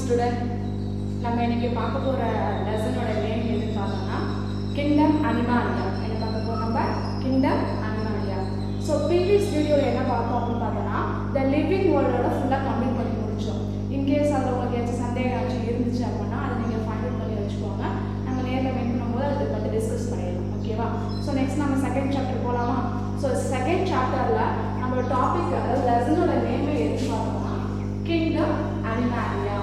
student. நம்ம இன்னைக்கு பார்க்க போற லெசனோட நேம் எதுன்னு பார்த்தோம்னா கிங்டம் அனிமாலியா. என்ன பார்க்க போறோம் நம்ம? Kingdom Animalia. ஸோ ப்ரீவியஸ் வீடியோவில் என்ன பார்த்தோம் அப்படின்னு பார்த்தோம்னா த லிவிங் வேர்ல்டோட ஃபுல்லாக கம்ப்ளீட் பண்ணி முடிச்சோம். இன்கேஸ் அதில் உங்களுக்கு ஏதாச்சும் சந்தேகம் ஆச்சு இருந்துச்சு அப்படின்னா அதை நீங்கள் ஃபைண்ட் அவுட் பண்ணி வச்சுக்கோங்க. நம்ம நேரில் மீட் பண்ணும்போது அதை பற்றி டிஸ்கஸ் பண்ணிடலாம். ஓகேவா? ஸோ நெக்ஸ்ட் நம்ம செகண்ட் சாப்டர் போகலாமா? ஸோ செகண்ட் சாப்டரில் நம்மளோட டாபிக் அதாவது லெசனோட நேமே எதுன்னு பார்த்தோம்னா கிங்டம் அனிமாலியா.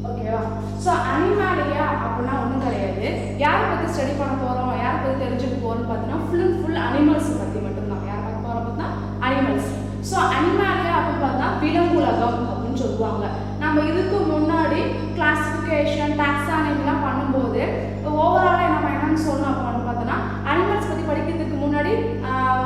ஓகேவா? ஸோ அனிமாலியா அப்படின்னா ஒன்றும் கிடையாது. யாரை பற்றி ஸ்டடி பண்ண போகிறோம், யாரை பற்றி தெரிஞ்சுக்க போகிறோம்னு பார்த்தீங்கன்னா ஃபுல் அனிமல்ஸ் பற்றி மட்டும்தான். யாரை பார்க்க போகிறோம் பார்த்தா அனிமல்ஸ். ஸோ அனிமாலியா அப்படின்னு பார்த்தா விலங்குலகம் அப்படின்னு சொல்லுவாங்க. நம்ம இதுக்கு முன்னாடி கிளாசிஃபிகேஷன் டாக்ஸானமிலாம் பண்ணும்போது ஓவராலாக நம்ம என்னன்னு சொன்னோம் அப்படின்னு பார்த்தோன்னா அனிமல்ஸ் பற்றி படிக்கிறதுக்கு முன்னாடி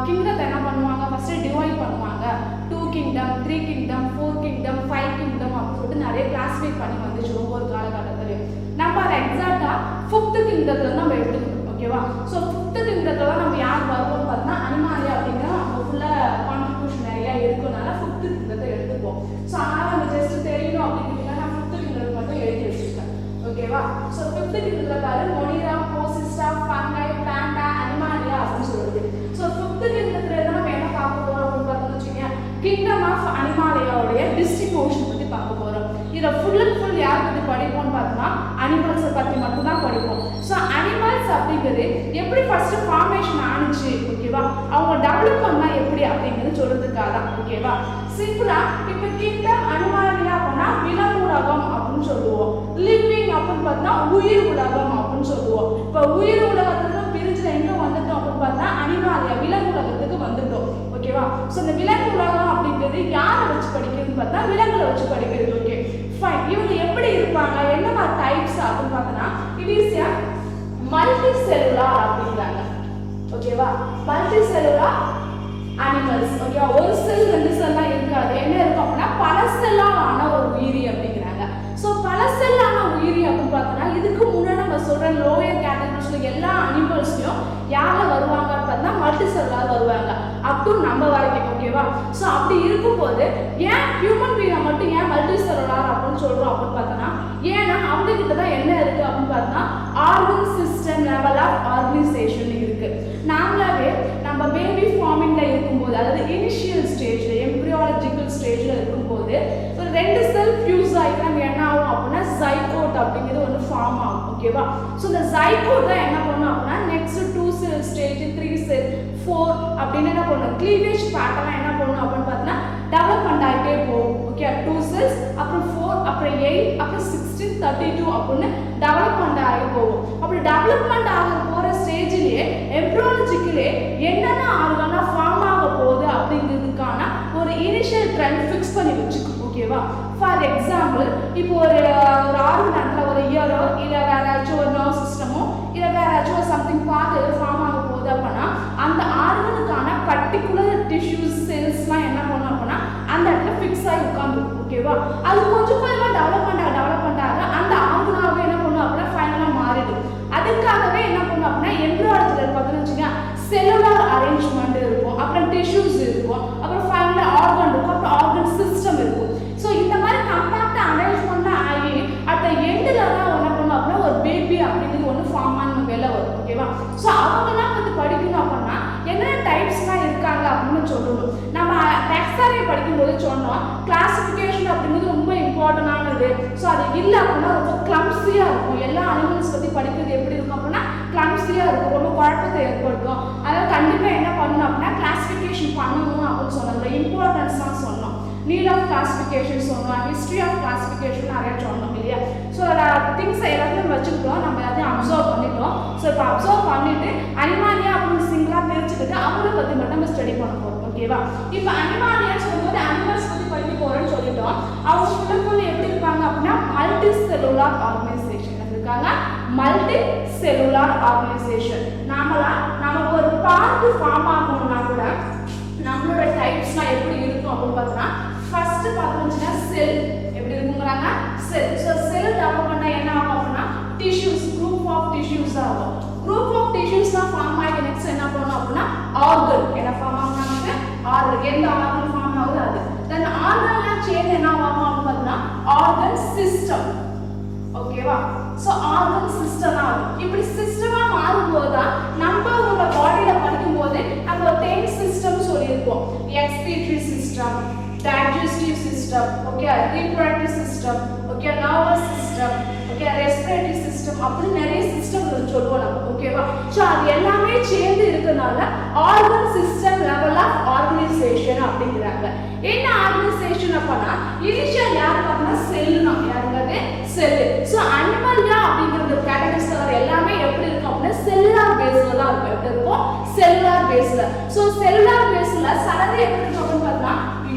கிங்டத்தை என்ன பண்ணுவாங்க, ஃபஸ்ட்டு டிவைட் பண்ணுவாங்க. 2 kingdom, 3 kingdom, 4 kingdom, 5 kingdom அப்படின்னு சொல்லிட்டு நிறைய கிளாஸிஃபை பண்ணி வந்துச்சு ஒவ்வொரு காலகட்டத்திலையும். நம்ம அதை எக்ஸாக்டாக 5th kingdத்துல நம்ம எடுத்துக்கணும். ஓகேவா? ஸோ 5th kingdத்துல தான் நம்ம யார் வருவோம்னு பார்த்தோன்னா அனிமாலியா அப்படிங்கிற நம்ம ஃபுல்லாக கான்ட்ரிபியூஷன் நிறையா இருக்குனால 5th kingdத்தை எடுத்துப்போம். ஸோ அதனால் நம்ம ஜஸ்ட் தெரியணும் அப்படிங்கிறதுக்காக நான் 5th kingdம் மட்டும் எழுதி வச்சுருக்கேன். ஓகேவா? ஸோ 5th kingdத்துல பாரு மொனிரா, போசிஸ்டா, ஃபங்கை, பிளான்டா, அனிமாலியா அப்படின்னு சொல்லுது. ஸோ 5th kingdத்துல இருந்து நம்ம என்ன பார்க்க போகிறோம் அப்படின்னு பார்த்தோம்னு வச்சுக்கோங்க, கிங்டம் ஆஃப் அனிமாலியாவுடைய டிஸ்ட்ரிபியூஷன் பற்றி பார்க்க போகிறோம். இதை ஃபுல் யார் பற்றி படிப்போம்னு பார்த்தோம்னா அனிமல்ஸை பற்றி மட்டும் தான் படிப்போம். ஸோ அனிமல்ஸ் அப்படிங்கிறது எப்படி ஃபர்ஸ்ட் ஃபார்மேஷன் ஆனிச்சு, ஓகேவா, அவங்க டெவலப்மெண்ட்லாம் எப்படி அப்படிங்கிறது சொல்றதுக்காக தான். ஓகேவா? சிம்பிளா இப்போ கிங்டம் அனிமாலியா அப்படின்னா விலங்கு உலகம் அப்படின்னு சொல்லுவோம். லிவிங் அப்படின்னு பார்த்தா உயிர் உலகம் அப்படின்னு சொல்லுவோம். இப்போ உயிர் உலகத்துல பிரிஞ்சுல எங்க வந்துட்டோம் அப்படின்னு பார்த்தா அனிமாலியா விலங்கு உலகத்துக்கு வந்துட்டோம். ஓகேவா? ஸோ இந்த விலங்கு உலகம் அப்படிங்கிறது யாரை வச்சு படிக்கிறதுன்னு பார்த்தா விலங்குகளை வச்சு படிக்கிறது. Okay fine. இவங்க எப்படி இருப்பாங்க, என்ன மாதிரி டைப்ஸ் அப்படின்னு பார்த்தோன்னா இது ஈஸியா மல்டி செல்லுலார் அப்படிங்கிறாங்க. ஓகேவா? Multi cellular animals. ஓகேவா? ஒரு செல் 2 செல்லாம் இருக்காது. என்ன இருக்கும் அப்படின்னா பல செல்லால் ஆன ஒரு உயிரி அப்படிங்கிறாங்க. ஸோ பல செல்லான உயிரி அப்படின்னு பார்த்தோன்னா இதுக்கு முன்னாடி நம்ம சொல்ற லோயர் கேட்டகரிஸ்ல எல்லா அனிமல்ஸ்லையும் யாரில் வருவாங்கன்னு பார்த்தா மல்டி செல்லார் வருவாங்க அப் டு நம்ம வரைக்கும். ஓகேவா? ஸோ அப்படி இருக்கும்போது ஏன் ஹியூமன் பீங்கை மட்டும் ஏன் மல்டி செல்லுலார் அப்படின்னு சொல்றோம் அப்படின்னு பார்த்தோன்னா ஏன்னா அவங்க கிட்ட தான் என்ன இருக்கு அப்படின்னு பார்த்தோன்னா organ system level of organisation இருக்கு. நாங்களாவே நம்ம பேபி ஃபார்மிங்ல இருக்கும்போது அதாவது இனிஷியல் ஸ்டேஜ்ல எம்பிரியாலஜிக்கல் ஸ்டேஜ்ல இருக்கும்போது ஒரு 2 செல் ஃபியூஸ் ஆகிட்டு நம்ம என்ன ஆகும் அப்படின்னா ஜைகோட் அப்படிங்கிறது ஒன்று ஃபார்ம் ஆகும். ஓகேவா? ஸோ இந்த ஜைகோட் தான் என்ன பண்ணும் அப்படின்னா நெக்ஸ்ட் 2 செல் ஸ்டேஜ் 3 செல் 4 அப்படின்னு என்ன பண்ணும் கிளீவேஜ் பேட்டர்ன் என்ன பண்ணும் அப்படின்னு பார்த்தீங்கன்னா டெவலப்மெண்ட் ஆகிட்டே போகும். ஓகே 2 செல்ஸ் அப்புறம் 4 அப்புறம் 8 அப்புறம் 16 32 அப்படின்னு டெவலப்மெண்ட் ஆகி போகும். அப்படி டெவலப்மெண்ட் ஆக போகிற ஸ்டேஜ்லேயே எம்ப்ரியாலஜிக்கலே என்னென்ன ஆர்கனா ஃபார்ம் ஆக போகுது அப்படிங்கிறதுக்கான ஒரு இனிஷியல் ட்ரெண்ட் ஃபிக்ஸ் பண்ணி வச்சுக்கணும். ஓகேவா? ஃபார் எக்ஸாம்பிள் இப்போ ஒரு ஆர்கனத்தில் ஒரு இயரோ இல்லை வேற ஏதாச்சும் ஒரு நர்வ் சிஸ்டமோ இல்லை வேற ஏதாச்சும் ஒரு சம்திங் பார்ட் எது ஃபார்ம் ஆக போகுது அப்படின்னா அந்த ஆர்கனுக்கான பர்டிகுலர் டிஷ்யூஸ் செல்ஸ்லாம் என்ன பண்ணும் அப்படின்னா அந்த இடத்துல ஃபிக்ஸ் ஆகி உட்காந்துருக்கும். ஓகேவா? அது கொஞ்சம் கொஞ்சமாக டெவலப்மெண்ட் ஆக அந்த ஆர்கனாகவே என்ன பண்ணும் அப்படின்னா ஃபைனலாக மாறிடும். அதுக்காகவே என்ன பண்ணும் அப்படின்னா எம்ப்ரியாலஜியில் பார்த்தோன்னு வச்சுக்கோங்க செல்லுலார் அரேஞ்ச்மெண்ட் இருக்கும், அப்புறம் டிஷ்யூஸ் இருக்கும், அப்புறம் ஃபைனலாக ஆர்கன் இருக்கும், அப்புறம் ஆர்கன் சிஸ்டம் இருக்கும். ஸோ இந்த மாதிரி கம்பேக்டாக அரேஞ்ச்மெண்ட்டாக ஆகி அட் எண்டில் தான் என்ன பண்ணும் அப்படின்னா ஒரு பேபி அப்படிங்கிறது ஒன்று ஃபார்ம் ஆகி நம்ம வெளில வரும். ஓகேவா? ஸோ அவங்கெல்லாம் வந்து படிக்கணும் அப்படின்னா என்னென்ன டைப்ஸ்லாம் இருக்காங்க அப்படின்னு சொல்லணும். நம்ம டாக்ஸானமி படிக்கும்போது சொன்னோம் கிளாசிஃபிகேஷன் அப்படிங்கிறது ரொம்ப இம்பார்ட்டண்டானது. ஸோ அது இல்லை அப்படின்னா ரொம்ப கிளம்ஸியாக இருக்கும். எல்லா அனிமல்ஸ் பற்றி படிக்கிறது எப்படி இருக்கும் அப்படின்னா கிளம்ஸியாக இருக்கும், ரொம்ப குழப்பத்தை ஏற்படுத்தும். அதாவது கண்டிப்பாக என்ன பண்ணணும் அப்படின்னா கிளாசிஃபிகேஷன் பண்ணணும் அப்படின்னு சொன்னோம். இம்பார்ட்டன்ஸ்லாம் சொன்னோம், நீட் ஆஃப் கிளாசிஃபிகேஷன் சொன்னோம், ஹிஸ்ட்ரி ஆஃப் கிளாசிஃபிகேஷன் நிறைய சொன்னோம் இல்லையா? ஸோ திங்ஸ் எல்லாத்தையும் நம்ம வச்சுக்கிட்டோம், நம்ம எல்லாத்தையும் அப்சர்வ் பண்ணிட்டோம். ஸோ இப்போ அப்சர்வ் பண்ணிட்டு அனிமாலியா அப்படின்னு சிங்கிளாக பிரிச்சுக்கிட்டு அவங்கள பற்றி மட்டும் நம்ம ஸ்டடி பண்ண போகிறோம். ஓகேவா? இப்போ அனிமாலியான்னு சொல்லும்போது அனிமல்ஸ் பற்றி படிக்க போகிறோன்னு சொல்லிட்டோம். அவங்க ஃபுல் எப்படி இருப்பாங்க அப்படின்னா மல்டி செல்லுலார் ஆர்கனைசேஷன் இருக்காங்க. மல்டி செல்லுலார் ஆர்கனைசேஷன் நமக்கு ஒரு பார்ட் ஃபார்ம் ஆகணும்னா கூட நம்மளோட டைப்ஸ்லாம் எப்படி இருக்கும் அப்படின்னு பார்த்தோம்னா ஃபர்ஸ்ட் பார்த்தோம்னா செல் எப்படி இருக்குங்கிறாங்க செல். ஸோ செல் டெவலப்மெண்ட் என்ன ஆகும் அப்படின்னா டிஷ்யூஸ் குரூப் ஆஃப் டிஷ்யூஸ் ஆகும். குரூப் ஆஃப் டிஷ்யூஸ்லாம் ஃபார்ம் ஆகி நெக்ஸ்ட் என்ன பண்ணும் அப்படின்னா ஆர்கன் என்ன ஃபார்ம் ஆகும் நமக்கு ஆர்கன் எந்த ஆர்கன் ஃபார்ம் ஆகுது அது தென் ஆர்கன்லாம் சேர்ந்து என்ன ஆகும் அப்படின்னு பார்த்தீங்கன்னா ஆர்கன் சிஸ்டம் ஓகேவா சோ ஆர்கன் சிஸ்டம் ஆகும் இப்படி சிஸ்டமா மாறும்போது தான் நம்ம உங்க பாடியில படிக்கும்போது நம்ம 10 சிஸ்டம் சொல்லியிருக்கோம் excretory system digestive system okay reproductive system okay nervous system okay respiratory system அப்படி நிறைய சிஸ்டம் சொல்லுவோம் நம்ம ஓகேவா சோ அது எல்லாமே சேர்ந்து இருக்கனால organ system level of organisation அப்படிங்கறாங்க என்ன ஆர்கனைசேஷன் அப்பனா இனிஷியல் யார் பார்த்தா செல்னா யாருங்க செல் சோ அனிமல்யா அப்படிங்கற கேட்டகரிஸ் எல்லாமே எப்படி இருக்கும் அப்படினா செல்லுலார் பேஸ்ல தான் இருக்கும் எப்படி இருக்கும் செல்லுலார் பேஸ்ல சோ செல்லுலார் பேஸ்ல சலதை எப்படி இருக்கும் அப்படினா பார்த்தா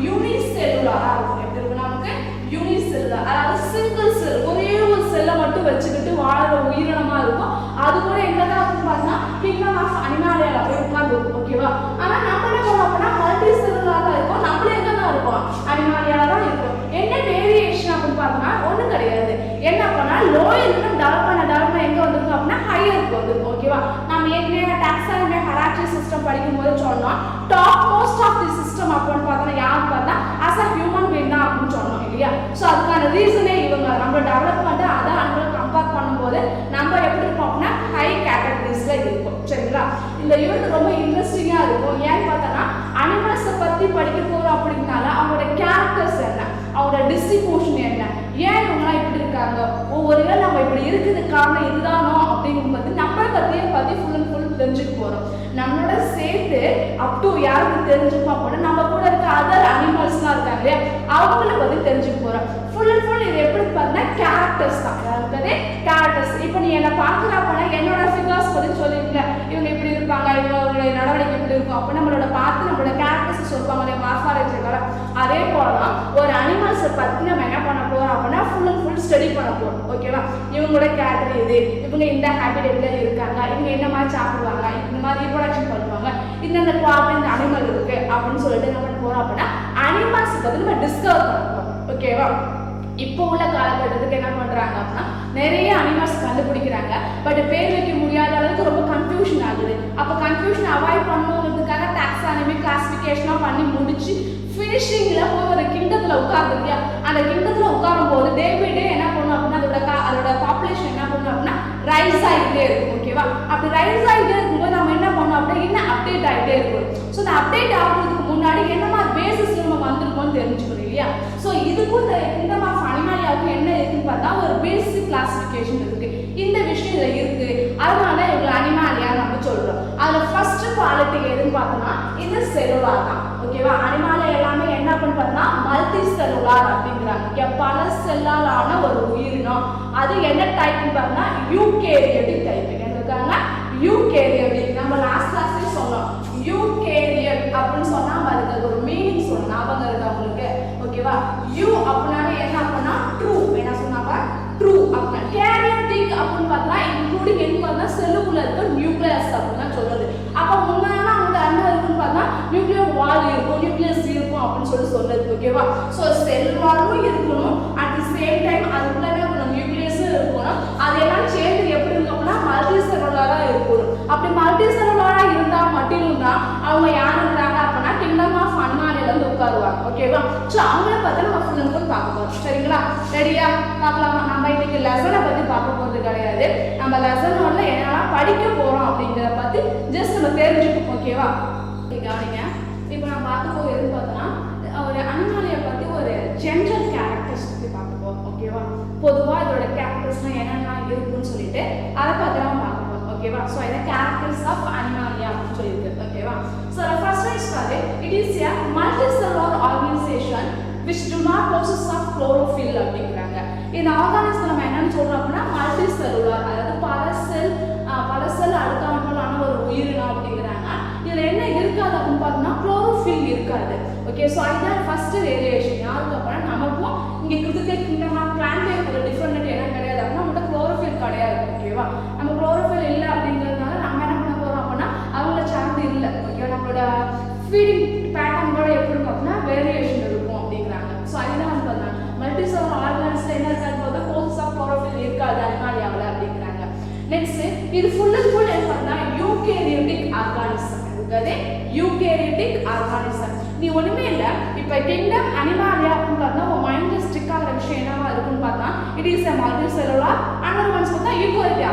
யூனிசெல்லுலாரா இருக்கும் எப்படி இருக்கும் நமக்கு யூனிசெல்லுலார் அதாவது சிங்கிள் செல் ஒரே ஒரு செல்லை மட்டும் வச்சுக்கிட்டு வாழற உயிரினமா இருக்கும் அது கூட எங்கதான் இருக்கும் பார்த்தா கிங்டம் ஆஃப் அனிமாலியால போய் உட்கார்ந்துருக்கும் ஓகேவா ஆனா நம்ம என்ன பண்ணோம் அப்படின்னா மல்டி செல்லுலாரா இருக்கும் நம்மள எங்க தான் இருப்போம் அனிமாலியால தான் இருக்கும் என்ன வேரியேஷன் அப்படின்னு பார்த்தோம்னா ஒண்ணும் கிடையாது என்ன பண்ணா லோயர் இன்னும் டெவலப் எங்க வந்திருக்கும் அப்படின்னா ஹையருக்கு வந்திருக்கும் ஓகேவா நம்ம ஏற்கனவே டாக்ஸானமி ஹைரார்கி சிஸ்டம் படிக்கும்போது சொன்னோம் top most of the system அப்படின்னு பார்த்தா யார் பார்த்தா as a human being தான் அப்படின்னு சொன்னோம் இல்லையா சோ அதுக்கான ரீசனே இவங்க நம்ம டெவலப்மெண்ட் அதை அவங்கள கம்பேர் பண்ணும்போது நம்ம எப்படி இருப்போம் அப்படின்னா ஹை கேட்டகரிஸ்ல இருக்கும் சரிங்களா இந்த யூனிட் ரொம்ப இன்ட்ரெஸ்டிங்கா இருக்கும் ஏன்னு பார்த்தோம்னா அனிமல்ஸை பத்தி படிக்க போறோம் அப்படின்னால அவங்களோட கேரக்டர்ஸ் என்ன அவங்களோட டிஸ்ட்ரிபியூஷன் என்ன ஏன் இவங்கலாம் இப்படி இருக்காங்க ஒவ்வொருவேளை நம்ம இப்படி இருக்குது காரணம் இதுதானோ அப்படிங்கும்போது நம்மளை பத்தி ஃபுல் அண்ட் ஃபுல் தெரிஞ்சுக்க போறோம் நம்மளோட சேர்த்து அப் டு யாருக்கு தெரிஞ்சுப்போம் அப்படின்னா நம்ம கூட இருக்க அதர் அனிமல்ஸ்லாம் இருக்காங்க இல்லையா அவங்கள பத்தி தெரிஞ்சுக்க போறோம் ஃபுல் அண்ட் ஃபுல் இது எப்படி பார்த்தா கேரக்டர்ஸ் தான் அதாவது கேரக்டர்ஸ் இப்போ நீ என்ன பார்க்குறாப்பனா என்னோட ஃபிகர்ஸ் பத்தி சொல்லிருக்கல இவங்க இப்படி இருப்பாங்க இவங்களுடைய நடவடிக்கை இப்படி இருக்கும் அப்போ நம்மளோட பார்த்து நம்மளோட கேரக்டர்ஸ் சொல்லுவாங்க இல்லையா மார்ஃபாலஜிக்கல அதே போலதான் ஒரு அனிமல்ஸை பத்தி நம்ம என்ன பண்ண போறோம் அப்படின்னா ஃபுல் அண்ட் ஃபுல் ஸ்டடி பண்ண போறோம் ஓகேவா இவங்களோட கேரக்டர் இது இவங்க இந்த ஹேபிட்ல இருக்காங்க இவங்க என்ன மாதிரி சாப்பிடுவாங்க இந்த மாதிரி ரிப்ரொடக்ஷன் பண்ணுவாங்க இந்த குவாலிட்டி இந்த அனிமல் இருக்கு அப்படின்னு சொல்லிட்டு என்ன பண்ண போறோம் அப்படின்னா அனிமல்ஸ் பத்தி நம்ம டிஸ்கவர் பண்ண போறோம் ஓகேவா இப்போ உள்ள காலகட்டத்துக்கு என்ன பண்றாங்க அப்படின்னா நிறைய அனிமல்ஸ் கண்டுபிடிக்கிறாங்க பட் பேர் வைக்க முடியாத அளவுக்கு ரொம்ப கன்ஃபியூஷன் ஆகுது அப்போ கன்ஃபியூஷன் அவாய்ட் பண்ணணுங்கிறதுக்காக டாக்ஸானமி கிளாசிஃபிகேஷனாக பண்ணி முடிச்சு ஃபினிஷிங்ல போய் ஒரு கிண்டத்துல உட்கார்ந்து இல்லையா அந்த கிண்டத்துல உட்காரும் போது டே பை டே என்ன பண்ணும் அப்படின்னா அதோட பாப்புலேஷன் என்ன பண்ணும் அப்படின்னா ரைஸ் ஆகிட்டே இருக்கும் ஓகேவா அப்படி ரைஸ் ஆகிட்டே இருக்கும்போது நம்ம என்ன பண்ணோம் அப்படின்னா இன்னும் அப்டேட் ஆகிட்டே இருக்கும் ஸோ இந்த அப்டேட் ஆகுறதுக்கு முன்னாடி என்ன மாதிரி பேசிஸ்ல நம்ம வந்திருக்கோம்னு தெரிஞ்சுக்கணும் இல்லையா ஸோ இதுக்கும் இந்த கிங்டம் ஆஃப் அனிமாலியாவுக்கும் என்ன இருக்குன்னு பார்த்தா ஒரு பேசிக் கிளாசிஃபிகேஷன் இருக்கு இந்த விஷயம் இதுல இருக்கு அதனால இவங்க அனிமாலியா நம்ம சொல்றோம் அதுல ஃபர்ஸ்ட் குவாலிட்டி எதுன்னு பார்த்தோம்னா இது செல்லுலார் தான் ஓகேவா அனிமாலியா எல்லாமே என்ன பண்ணி பார்த்தா மல்டி செல்லுலார் அப்படிங்கிறாங்க பல செல்லால் ஆன ஒரு உயிரினம் அது என்ன டைப்னு பார்த்தா யூகேரியோட்டிக் டைப் என்ன இருக்காங்க யூகேரியோட்டிக் நம்ம லாஸ்ட் கிளாஸ்லயே சொன்னோம் யூகேரியட் அப்படின்னு சொன்னா அதுக்கு ஒரு மீனிங் சொன்ன ஞாபகம் இருக்கு உங்களுக்கு ஓகேவா யூ அப்படினாலே என்ன அப்படின்னா ட்ரூ என்ன சொன்னாங்க ட்ரூ அப்படின்னா கேரியோட்டிக் அப்படின்னு பார்த்தா இன்க்ளூடிங் என்ன பார்த்தா செல்லுக்குள்ள இருக்க நியூக்ளியஸ் அப்படின்னு சொல்றது அப்ப முன்னாடி அவங்க என்ன இருக்குன்னு பார்த்தா நியூக்ளியர் வால் இருக்கும் நியூக்ளியஸ் இருக்கும் அப்படின்னு சொல்றது ஓகேவா ஸோ செல் வாலும் இருக்கணும் அட் தி சேம் டைம் அதுக்குள்ள நியூக்ளியஸும் இருக்கணும் அது எல்லாம் சேர்ந்து எப்படி இருக்கும் அப்படின்னா மல்டி செல்லுலாரா இருக்கணும் அப்படி மல்டி செல்லுலாரா இருந்தா மட்டும் தான் அவங்க யார் இருக்கிறாங்க அப்படின்னா கிங்டம் ஆஃப் அனிமாலியால வந்து உட்காருவாங்க ஓகேவா ஸோ அவங்கள பார்த்து நம்ம ஃபுல் அண்ட் ஃபுல் பார்க்க போறோம் சரிங்களா ரெடியா பார்க்கலாமா நம்ம இன்னைக்கு லெசனை பத்தி பார்க்க போறது கிடையாது நம்ம லெசன் ஒன்ல என்னெல்லாம் படிக்க போறோம் அப்படிங்கிறத பத்தி ஜஸ்ட் நம்ம தெரிஞ்சுக்கணும் ஓகேவா கவனிங்க இப்போ நான் பார்க்க போகிறது எது பார்த்தோம்னா ஒரு அனிமாலியை பத்தி ஒரு ஜென்ரல் கேரக்டர்ஸ் பத்தி பார்க்க போறோம் ஓகேவா பொதுவாக இதோட கேரக்டர்ஸ்லாம் என்னென்ன இருக்குன்னு சொல்லிட்டு அதை பத்தி நம்ம பார்க்க போறோம் ஓகேவா ஸோ இதை கேரக்டர்ஸ் ஆஃப் அனிமாலியா அப்படின்னு சொல்லியிருக்கு ஓகேவா ஸோ ஃபர்ஸ்ட் இஸ் பாரு it is a multicellular organisation which do not possess of chlorophyll அப்படிங்கறாங்க இந்த ஆர்கானிசம் நம்ம என்னன்னு சொல்றோம் அப்படின்னா மல்டி செல்லுலார் அதாவது பல செல் அடுக்கமைப்பிலான ஒரு உயிரினம் அப்படிங்கறாங்க இதுல என்ன இருக்காது அப்படின்னு பார்த்தோம்னா குளோரோஃபில் இருக்காது ஓகே ஸோ இதுதான் ஃபர்ஸ்ட் வேரியேஷன் யாருக்கு அப்படின்னா நமக்கும் இங்கே கிருத்திகை கிங்டம் ஆஃப் பிளான்ட் ஒரு டிஃபரெண்ட் என்ன கிடையாது அப்படின்னா நம்மகிட்ட குளோரோஃபில் கிடையாது ஓகேவா நம்ம குளோரோஃபில் இல்லை அப்படிங்கிறதுனால நம்ம என்ன பண்ண போறோம் அப்படின்னா அவங்கள சார்ந்து இல்லை ஓகே நம்மளோட ஃபீடிங் பேட்டர்ன் கூட எப்படி இருக்கும் அப்படின்னா வேரியேஷன் இருக்கும் அப்படிங்கிறாங்க ஸோ அதுதான் வந்து பார்த்தா மல்டிசெல்லுலார் ஆர்கானிசம்ல என்ன இருக்காது பார்த்தா போசஸ் ஆஃப் குளோரோஃபில் இருக்காது அனிமாலியாவில் அப்படிங்கிறாங்க நெக்ஸ்ட் இது ஃபுல் அண்ட் ஃபுல் என்ன பார்த்தா யூகேரியோட்டிக் ஆர்கானிசம் இருக்காது யூகேரியோட்டிக் ஆர்கானிசம். நீ ஒண்ணுமே இல்லை, இப்போ கிங்டம் அனிமாலியா அப்படின்னு பார்த்தா உன் மைண்ட்ல ஸ்டிக் ஆகிற விஷயம் என்னவா இருக்குன்னு பார்த்தா it is a multi cellular, another once பார்த்தா யூகேரியோட்டிக்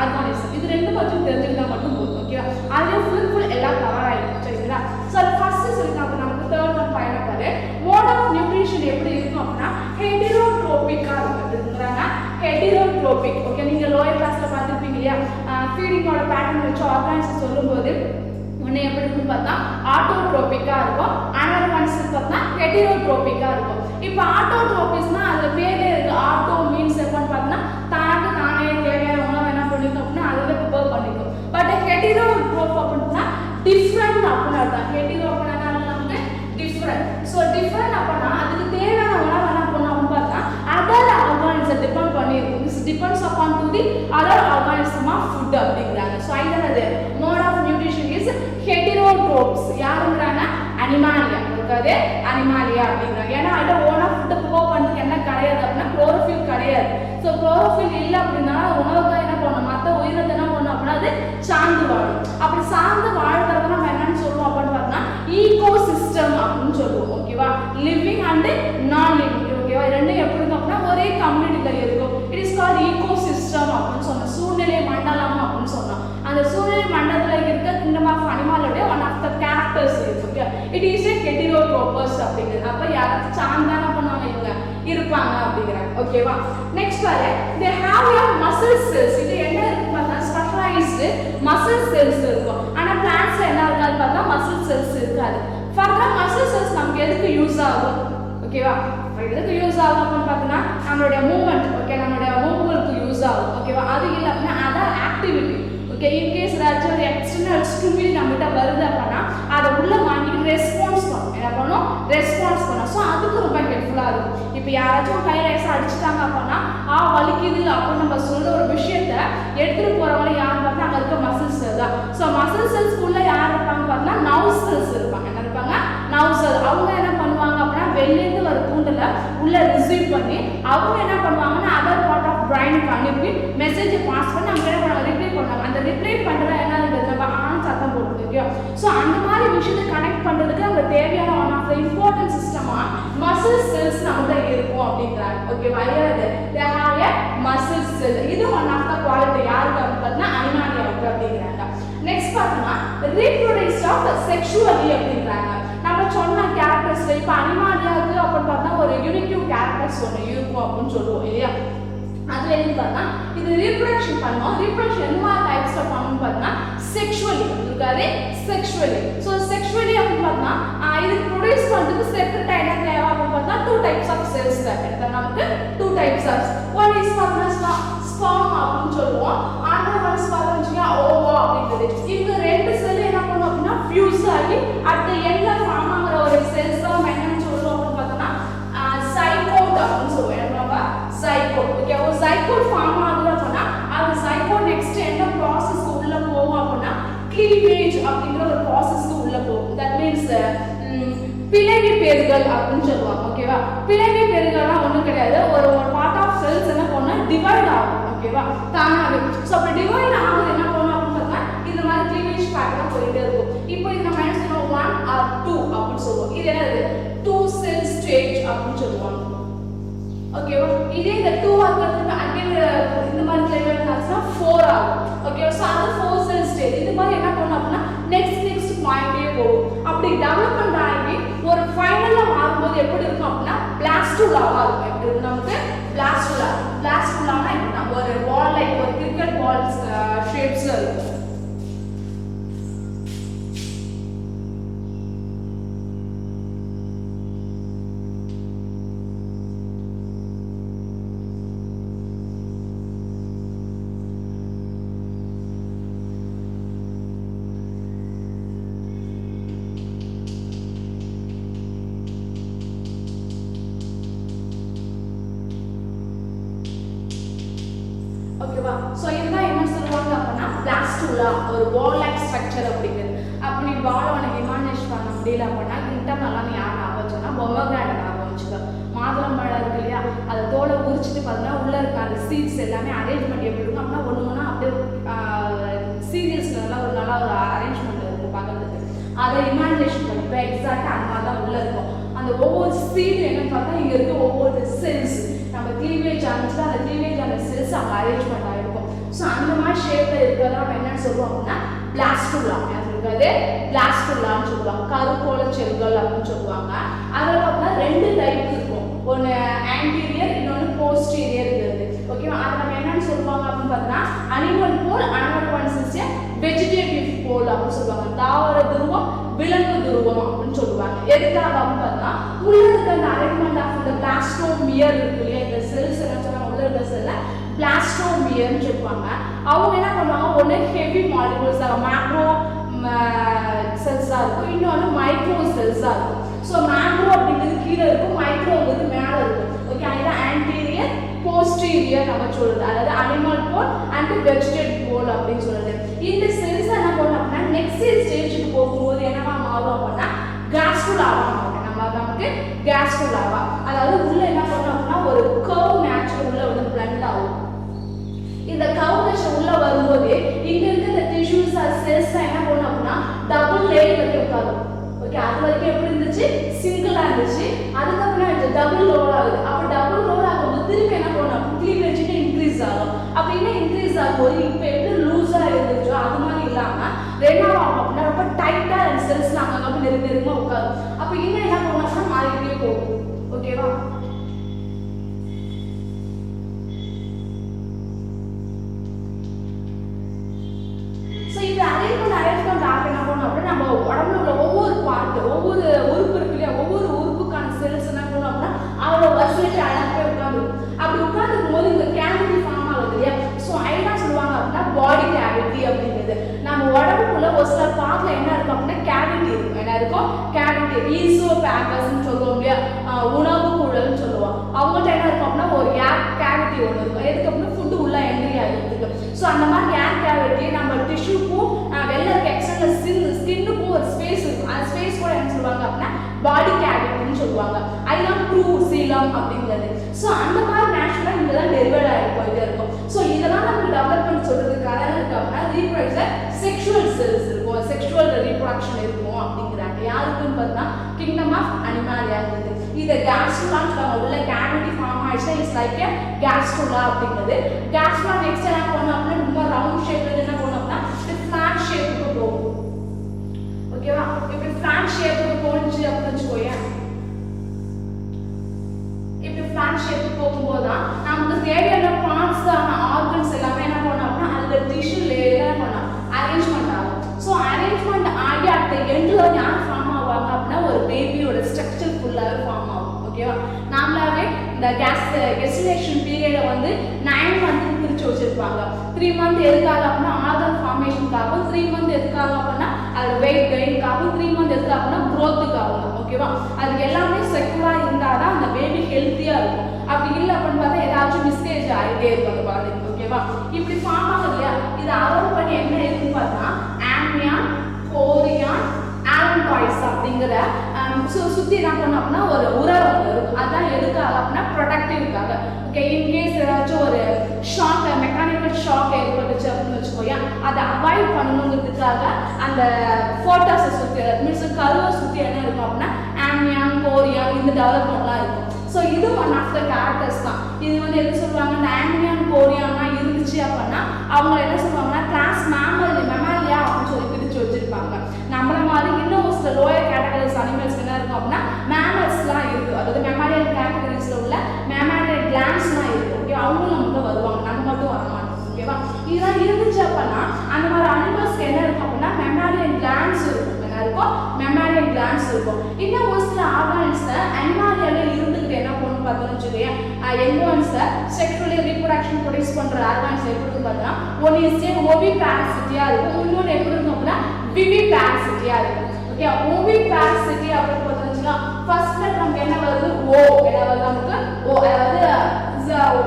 ஆர்கானிசம். இது ரெண்டு பற்றி தெரிஞ்சுக்கிட்டா மட்டும் போதும். ஓகேவா, அதுலேயே ஃபுல் எல்லாம் கவர் ஆகிடும். சரிங்களா, ஸோ அது ஃபர்ஸ்ட் சொல்லிட்டாங்க. நமக்கு தேர்ட் ஒன் பயணம் பாரு. மோட் ஆஃப் நியூட்ரிஷன் எப்படி இருக்கும் அப்படின்னா ஹெட்டிரோட்ரோபிக்காக இருக்குங்கிறாங்க. ஹெட்டிரோட்ரோபிக். ஓகே, நீங்கள் லோயர் கிளாஸில் பார்த்துருப்பீங்க இல்லையா, ஃபீடிங்கோட பேட்டர்ன் வச்சு ஆர்கானிசம் சொல்லும்போது ஒன்று எப்படி இருக்குன்னு பார்த்தா ஆட்டோட்ரோபிக்காக இருக்கும், அனதர் ஒன்ஸ் பார்த்தா ஹெட்டிரோட்ரோபிக்காக இருக்கும். இப்போ ஆட்டோட்ரோபிக்ஸ்னா அதில் பேரே இருக்கு. ஆட்டோ மீன்ஸ் எப்போன்னு பார்த்தீங்கன்னா தனக்கு தானே தேவையான உணவு என்ன பண்ணிக்கும் அப்படின்னா அதில் ப்ரிப்பேர் பண்ணிக்கும். பட் ஹெட்டிரோட்ரோப் அப்படின்னா டிஃப்ரெண்ட் அப்படின்னு அர்த்தம். ஹெட்டிரோ அப்படின்னா நமக்கு டிஃப்ரெண்ட். ஸோ டிஃப்ரெண்ட் அப்படின்னா அதுக்கு தேவையான உணவு என்ன பண்ணும் அப்படின்னு பார்த்தா அதர் ஆர்கானிசம் டிபெண்ட் பண்ணியிருக்கும். This depends upon to the other organism of food அப்படிங்கிறாங்க. ஸோ ஐதனது mode of nutrition is heterotrophs. யாருங்கிறாங்க? அனிமாலியா. இருக்காது அனிமாலியா அப்படிங்கிறாங்க. ஏன்னா அதில் ஓனா ஃபுட்டை ப்ரிப்பேர் பண்ணுறதுக்கு என்ன கிடையாது அப்படின்னா குளோரோஃபில் கிடையாது. ஸோ குளோரோஃபில் இல்லை அப்படின்னா உணவுக்காக என்ன பண்ணணும், மற்ற உயிரினத்தை என்ன பண்ணணும் அப்படின்னா அது சார்ந்து வாழும். அப்படி சார்ந்து வாழ்கிறத நம்ம என்னன்னு சொல்லுவோம் அப்படின்னு பார்த்தோம்னா ஈகோ சிஸ்டம் அப்படின்னு சொல்லுவோம். ஓகேவா, லிவிங் அண்ட் நான் லிவிங். ஓகேவா, ரெண்டும் எப்படி இருக்கும் அப்படின்னா ஒரே கம்யூனிட்டியில் இருக்கும். It is called ecosystem அப்படின்னு சொன்னோம். சூழ்நிலை மண்டலம் அப்படின்னு சொன்னோம். அந்த சூழ்நிலை மண்டலத்தில் இருக்க கிங்டம் ஆஃப் அனிமலோட ஒன் ஆஃப் த கேரக்டர்ஸ் இருக்கு. Okay, it is a heterotrophs அப்படிங்கிறது. அப்போ யாராச்சும் சார்ந்தான பண்ணுவாங்க இவங்க இருப்பாங்க அப்படிங்கிறாங்க. ஓகேவா, நெக்ஸ்ட் பாரு, they have a muscle cells. இது என்ன இருக்கு பார்த்தா ஸ்பெஷலைஸ்டு மசில் செல்ஸ் இருக்கும். ஆனால் பிளான்ட்ஸ்ல என்ன இருக்காது பார்த்தா மசில் செல்ஸ் இருக்காது. ஃபர்தர் மசில் செல்ஸ் நமக்கு எதுக்கு யூஸ் ஆகும்? ஓகேவா, எதுக்கு யூஸ் ஆகும் அப்படின்னு பார்த்தீங்கன்னா நம்மளுடைய மூவ்மெண்ட். ஓகே, நம்மளுடைய மூவ்மெண்ட்க்கு யூஸ் ஆகும். ஓகேவா, அது இல்லை அப்படின்னா அதர் ஆக்டிவிட்டி. ஓகே, இன்கேஸ் ஏதாச்சும் ஒரு எக்ஸ்டர்னல் ஸ்டிமுலி நம்மகிட்ட வருது அப்படின்னா அதை உள்ள வாங்கிட்டு ரெஸ்பான்ஸ் பண்ணும். என்ன பண்ணும்? ரெஸ்பான்ஸ் பண்ணும். ஸோ அதுக்கு ரொம்ப ஹெல்ப்ஃபுல்லாக இருக்கும். இப்போ யாராச்சும் கை ரைஸாக அடிச்சுட்டாங்க அப்படின்னா வலிக்குது அப்படின்னு நம்ம சொல்ற ஒரு விஷயத்த எடுத்துகிட்டு போகிறவங்க யார் பார்த்தா அங்கே இருக்க மசில் செல் தான். ஸோ மசில் செல்ஸ்க்குள்ளே யார் இருப்பாங்க பார்த்தீங்கன்னா நர்வ் செல்ஸ் இருப்பாங்க. என்ன இருப்பாங்க? நர்வ் செல். அவங்க என்ன பண்ணுவாங்க அப்படின்னா வெளிலேருந்து வர தூண்டலை உள்ள ரிசீவ் பண்ணி அவங்க என்ன பண்ணுவாங்கன்னா அதர் பார்ட் ஆஃப் பிரைனுக்கு அனுப்பி மெசேஜை பாஸ் பண்ணி அவங்க என்ன பண்ணுவாங்க? ரிப்ளை பண்ணுவாங்க. அந்த ரிப்ளை பண்ணுறது என்னது நம்ம சத்தம் போட்டு. ஸோ அந்த மாதிரி விஷயத்தை கனெக்ட் பண்ணுறதுக்கு அவங்க தேவையான ஒன் ஆஃப் த இம்பார்ட்டன்ட் சிஸ்டமாக மசில் செல்ஸ் நம்மகிட்ட இருக்கும் அப்படிங்கிறாங்க. ஓகே, வரையாது they have a muscle cell. இது ஒன் ஆஃப் த குவாலிட்டி யாருக்கு அப்படின்னு பார்த்தீங்கன்னா அனிமாலியாவுக்கு அப்படிங்கிறாங்க. நெக்ஸ்ட் பார்த்தோம்னா ரீப்ரொடக்ஷன் ஆஃப் செக்ஷுவலி அப்படிங்கிறாங்க. நம்ம சொன்ன கேரக்டர்ஸ்ல இப்போ அனிமாலியாவுக்கு அப்படின்னு பார்த்தா ஒரு யூனிட்டிவ் கேரக்டர்ஸ் ஒன்று இருக்கும் அப்படின்னு சொல்லுவோம் இல்லையா. அதுல என்ன பார்த்தா இது ரீப்ரொடக்ஷன் பண்ணோம். ரீப்ரொடக்ஷன் என்ன டைப்ஸ்ல பண்ணணும்னு பார்த்தா செக்ஷுவலி இருக்காது. செக்ஷுவலி. ஸோ செக்ஷுவலி அப்படின்னு பார்த்தா இதுக்கு ப்ரொடியூஸ் பண்ணுறதுக்கு செப்பரேட்டா என்ன தேவை அப்படின்னு பார்த்தா 2 டைப்ஸ் ஆஃப் செல்ஸ் தேவை. நமக்கு 2 டைப்ஸ் ஆஃப் ஒன் இஸ் பார்த்தா ஸ்பெர்ம் அப்படின்னு சொல்லுவோம். அண்டர் ஒன்ஸ் பார்த்தா ஓவா அப்படிங்கிறது. இவங்க 2 செல் என்ன பண்ணும் அப்படின்னா ஃபியூஸ் ஆகி அட் த எண்ட்ல ஃபார்ம் ஆகிற ஒரு செல்ஸ் தான் என்னன்னு சொல்லுவோம் அப்படின்னு பார்த்தோம்னா சைகோட் அப்படின்னு சொல்லுவோம். சைகோட். ஓகே, ஒரு சைகோட் ஃபார்ம் ஆகுது அப்படின்னா அந்த சைகோட் நெக்ஸ்ட் என்ன ப்ராசஸ்க்கு உள்ள போகும் அப்படின்னா கிளீவேஜ் அப்படிங்கிற ஒரு ப்ராசஸ்க்கு உள்ள போகும். தட் மீன்ஸ் பிளவி பெருகல் அப்படின்னு சொல்லுவாங்க. ஓகேவா, பிளவி பெருகல்னா ஒன்றும் கிடையாது. ஒரு பார்ட் ஆஃப் செல்ஸ் என்ன பண்ணா டிவைட் ஆகும். ஓகேவா, தானாகவே. ஸோ அப்படி டிவைட் ஆகுது என்ன பண்ணும் அப்படின்னு பார்த்தா இந்த மாதிரி கிளீவேஜ் பேட்டர்ன் போயிட்டே இருக்கும். இப்போ இது நம்ம என்ன சொல்லுவோம் 1 or 2 அப்படின்னு சொல்லுவோம். இது என்னது 2 செல் ஸ்டேஜ் அப்படின்னு சொல்லுவாங்க. ஓகேவா, இதே இந்த 2 ஆகிறது அகைன் இந்த மாதிரி லெவல் ஆச்சுன்னா 4 ஆகும். ஓகேவா, ஸோ அது 4 செல் ஸ்டேஜ். இது மாதிரி என்ன பண்ணும் அப்படின்னா நெக்ஸ்ட் பாயிண்டே போகும். அப்படி டெவலப்மெண்ட் ஆகி ஒரு ஃபைனலாக மாறும்போது எப்படி இருக்கும் அப்படின்னா பிளாஸ்டுலாவாக இருக்கும். எப்படி இருக்கும் நமக்கு பிளாஸ்டுலானா இப்படி நம்ம ஒரு பால் லைக் ஒரு கிரிக்கெட் பால் ஷேப்ஸ்ல இருக்கும். ஓகேவா, ஸோ இதுதான் என்ன சொல்லுவாங்க அப்படின்னா பிளாஸ்டுலா ஒரு பால் லைக் ஸ்ட்ரக்சர் அப்படிங்கிறது. அப்படி பால் உனக்கு இமாஜினேஷன் பண்ண முடியல அப்படின்னா இன்டர்னலாக நீ யார் ஞாபகம் வச்சுன்னா பொமோகிரானட் ஞாபகம் வச்சுக்கோ. மாதுளம்பழம் இருக்கு இல்லையா, அதை தோலை உரிச்சிட்டு பார்த்தீங்கன்னா உள்ள இருக்க அந்த சீட்ஸ் எல்லாமே அரேஞ்ச்மெண்ட் எப்படி இருக்கும் அப்படின்னா ஒன்று அப்படியே சீரியல்ஸ்ல நல்லா ஒரு அரேஞ்ச்மெண்ட் இருக்கும் பார்க்கறதுக்கு. எக்ஸாக்டா அந்த மாதிரி தான் உள்ள இருக்கும். அந்த ஒவ்வொரு சீல் என்னன்னு பார்த்தா இங்க இருக்க ஒவ்வொரு செல்ஸ் நம்ம க்ளீவேஜ் ஆனிச்சுன்னா அந்த க்ளீவேஜ் ஆன செல்ஸ் அங்க அரேஞ்ச்மெண்ட் ஆயிருக்கும். ஸோ அந்த மாதிரி ஷேப்ல இருக்கிறதா நம்ம என்னன்னு சொல்லுவோம் அப்படின்னா பிளாஸ்டுலா. அது பிளாஸ்டுலான்னு சொல்லுவாங்க. கருக்கோள செல்கள் அப்படின்னு சொல்லுவாங்க. அதில் பார்த்தீங்கன்னா 2 டைப் இருக்கும். ஒன்று ஆன்டீரியர், இன்னொன்று போஸ்டீரியர் இருக்குது. ஓகேவா? அதை நம்ம என்னன்னு சொல்லுவாங்க அப்படின்னு பார்த்தீங்கன்னா animal pole, another ones is vegetative pole அப்படின்னு சொல்லுவாங்க. தாவர துருவம், விலங்கு துருவம் அப்படின்னு சொல்லுவாங்க. எதுக்காக அப்படின்னு பார்த்தீங்கன்னா உள்ள இருக்க அந்த அரேஞ்ச்மெண்ட் ஆஃப் இந்த பிளாஸ்டோமியர் இருக்கு இல்லையா, இந்த செல்ஸ் என்ன சொல்லுவாங்க, உள்ள இருக்க செல்ல பிளாஸ்டோமியர்னு சொல்லுவாங்க. அவங்க என்ன பண்ணுவாங்க, ஒன்று ஹெவி மாலிகுல்ஸ் மேக்ரோ செல்ஸாக இருக்கும், இன்னொன்று மைக்ரோ செல்ஸாக இருக்கும். ஸோ மேக்ரோ அப்படிங்கிறது கீழே இருக்கும், மைக்ரோங்கிறது மேலே இருக்கும். ஓகே, அதுதான் ஆன்டீரியர் போஸ்டீரியர் நம்ம சொல்றது. அதாவது animal pole and vegetative pole அப்படின்னு சொல்றது. இந்த செல்ஸ் என்ன பண்ணும் அப்படின்னா நெக்ஸ்ட் ஸ்டேஜுக்கு போகும்போது என்னவா மாறும் அப்படின்னா கேஸ்ட்ரோலாவா மாறும். நம்ம நமக்கு கேஸ்ட்ரோலாவா, அதாவது உள்ள என்ன பண்ணும் அப்படின்னா ஒரு கர்வ் நேச்சுரல் உள்ள வந்து பிளண்ட் ஆகும். இந்த கர்வ் நேச்சர் உள்ள வரும்போது இங்க இருக்க இந்த டிஷ்யூஸ் செல்ஸ் என்ன பண்ணும் அப்படின்னா டபுள் லேயர் வரைக்கும் உட்காரும். ஓகே, அது வரைக்கும் எப்படி இருந்துச்சு, சிங்கிளா இருந்துச்சு. அதுக்கப்புறம் இது டபுள் லோட் ஆகுது. அப்ப டபுள் லோட் ஆகும்போது திருப்பி என்ன பண்ணும், க்ளீவேஜ் இன்க்ரீஸ் ஆகும். அப்ப என்ன இன்க்ரீஸ் ஆகும்போது இப்ப எப்படி லூஸா இருந்துச்சோ அது மாதிரி இல்லாம ரெண்டாவது ஆகும் அப்படின்னா ரொம்ப டைட்டா செல்ஸ் அங்கங்க நெருக்கமா உட்காரும். அப்ப இன்னும் என்ன பண்ணுவோம்னா மாறிக்கிட்டே போகும். ஓகேவா? இந்த அரேஞ்ச்மெண்ட் ஆக என்ன பண்ணும் அப்படின்னா நம்ம உடம்புல உள்ள ஒவ்வொரு பார்ட், ஒவ்வொரு உறுப்பு இருக்கு இல்லையா, ஒவ்வொரு உறுப்புக்கான செல்ஸ் என்ன பண்ணும் அப்படின்னா அவரோட வரிசையிட்டு அழகாக உட்காந்து அப்படி உட்காந்துக்கும் போது இந்த கேவிட்டி ஃபார்ம் ஆகுது இல்லையா. ஸோ அதுதான் சொல்லுவாங்க அப்படின்னா பாடி கேவிட்டி அப்படிங்கிறது. நம்ம உடம்புக்குள்ள ஒரு சில பார்ட்ல என்ன இருக்கும் அப்படின்னா கேவிட்டி இருக்கும். என்ன இருக்கும், கேவிட்டி. ஈசோ பேக்கஸ்ன்னு சொல்லுவோம் இல்லையா, உணவு குழல்னு சொல்லுவோம். அவங்கள்ட்ட என்ன இருக்கும் அப்படின்னா ஒரு ஏர் கேவிட்டி ஒன்று இருக்கும். எதுக்கு அப்படின்னா ஃபுட்டு உள்ள என்ட்ரி ஆகிருக்கு. ஸோ அந்த மாதிரி ஏர் கேவிட்டி நம்ம டிஷ்யூக்கும் வெளில இருக்க எக்ஸ்டர்னல் ஸ்கின்னுக்கும் ஒரு ஸ்பேஸ் இருக்கும். அந்த ஸ்பேஸ் கூட என்ன சொல்லுவாங்க அப்படின்னா பாடி கேவிட்டின்னு சொல்லுவாங்க. அதுதான் ட்ரூ சீலம் அப்படிங்கிறது. ஸோ அந்த மாதிரி நேச்சுரலாக இங்கே தான் டெலிவர்ட் ஆகி போயிட்டே இருக்கும். ஸோ இதெல்லாம் நம்ம டெவலப்மெண்ட் சொல்றதுக்கு காரணம் இருக்கு அப்படின்னா ரீப்ரொடக்ஷன் செக்ஷுவல் செல்ஸ் இருக்கும், செக்ஷுவல் ரீப்ரொடக்ஷன் இருக்கும் அப்படிங்கிறாங்க. யாருக்குன்னு பார்த்தா கிங்டம் ஆஃப் அனிமாலியா இருக்குது. இதை கேஸ்ட்ரோலான்னு சொல்லுவாங்க. உள்ள கேவிட்டி ஃபார்ம் ஆயிடுச்சுன்னா இட்ஸ் லைக் கேஸ்ட்ரோலா அப்படிங்கிறது. கேஸ்ட்ரோலா நெக்ஸ்ட் என்ன பண்ணணும் அப்படின்னா ரொம்ப ரவுண்ட் ஷேப்ல என்ன பண்ணணும் அப்படின்னா ஃபிளாட் ஷேப்புக்கு போகும். ஓகேவா? இப்படி ஃபிளாட் ஷேப்புக்கு போச்சு அப்படின்னு வச்சுக்கோயேன். இப்படி ஃபிளாட் ஷேப்புக்கு போகும்போது தான் நமக்கு தேவையான பார்ட்ஸ் ஆர்கன்ஸ் எல்லாமே என்ன பண்ணணும் அப்படின்னா அந்த டிஷ்யூ லேயர் என்ன பண்ணணும் அரேஞ்ச்மெண்ட் ஆகும். ஸோ அரேஞ்ச்மெண்ட் ஆகி அட் எண்டில் யார் ஃபார்ம் ஆவாங்க அப்படின்னா ஒரு பேபியோட ஸ்ட்ரக்சர் ஃபுல்லாகவே ஃபார்ம் ஆகும். ஓகேவா? நாமளாவே இந்த கெஸ்டினேஷன் பீரியடை வந்து 9 மந்த் பிரிச்சு வச்சிருப்பாங்க. 3 மந்த் எதுக்காக அப்படின்னா ஆர்கன் ஃபார்மேஷனுக்காகவும், 3 மந்த் எதுக்காக அப்படின்னா அது வெயிட் கெயின்காகவும், 3 மந்த் எதுக்காக அப்படின்னா க்ரோத்துக்காகவும். ஓகேவா? அது எல்லாமே செக்யூரா இருந்தால் தான் அந்த பேபி ஹெல்த்தியா இருக்கும். அப்படி இல்லை அப்படின்னு பார்த்தா ஏதாச்சும் மிஸ்டேஜ் ஆகிட்டே இருக்கும் அந்த குழந்தைக்கு. ஓகேவா? இப்படி ஃபார்ம் ஆகுது இல்லையா, இது அலோவ் பண்ணி என்ன இருக்குன்னு பார்த்தா ஆம்னியான், கோரியான், ஆலன்டாய்ஸ் அப்படிங்கிற சுற்றி என்ன பண்ணோம் அப்படின்னா ஒரு உரம் ஒன்று இருக்கும். அதான் எதுக்காக அப்படின்னா ப்ரொடக்டிவ்காக. ஓகே, இன்கேஸ் ஏதாச்சும் ஒரு ஷாக், மெக்கானிக்கல் ஷாக் ஏற்பட்டுச்சு அப்படின்னு வச்சுக்கோயா, அதை அவாய்ட் பண்ணணுங்கிறதுக்காக அந்த ஃபோட்டோஸை சுற்றி மீன்ஸ் கருவை சுற்றி என்ன இருக்கும் அப்படின்னா ஆம்னியான், கோரியான் இந்த டெவலப்மெண்ட்லாம் இருக்கும். ஸோ இது ஒன் ஆஃப் த கேரக்டர்ஸ் தான். இது வந்து எது சொல்லுவாங்க, இந்த ஆம்னியான் கோரியான்லாம் இருந்துச்சு அப்படின்னா அவங்க என்ன சொல்லுவாங்கன்னா கிளாஸ் மெமாலியா அப்படின்னு சொல்லி பிரித்து வச்சிருப்பாங்க. நம்மள மாதிரி இன்னும் சில லோயர் கேட்டகரிஸ் அனிமல்ஸ் என்ன இருக்கும் அப்படின்னா மேமல்ஸ்லாம் இருக்குது. அதாவது மெமாலியல் கேட்டகரிஸில் உள்ள மெமாலியல் கிளான்ஸ்லாம் இருக்குது. ஓகே, அவங்களும் நமக்கு வருவாங்க, நம்ம மட்டும் வர மாட்டோம். ஓகேவா? இதெல்லாம் இருந்துச்சு அப்படின்னா அந்த மாதிரி அனிமல்ஸ்க்கு என்ன இருக்கும் அப்படின்னா மெமாலியல் கிளான்ஸ் இருக்கும். என்ன இருக்கும், மெமாலியல் கிளான்ஸ் இருக்கும். இன்னும் ஒரு சில ஆர்கான்ஸை அனிமாலியால இருந்துக்கிட்டு என்ன பண்ணணும் பார்த்தோம்னு வச்சுக்கோயேன், எங்கோன்ஸை செக்ஷுவலி ரீப்ரொடக்ஷன் ப்ரொடியூஸ் பண்ணுற ஆர்கான்ஸ் எப்படி இருக்கும் பார்த்தோம்னா ஒன் இஸ் ஓவி பேரசிட்டியாக இருக்கும், இன்னொன்று எப்படி இருக்கும் அப்படின்னா விவி பேரசிட்டியாக இருக்கும். ஓகே, ஓவி பேரசிட்டி அப்படின்னு பார்த்தோம்னா ஃபர்ஸ்ட் நமக்கு என்ன வருது, ஓ என்ன வருது நமக்கு ஓ, அதாவது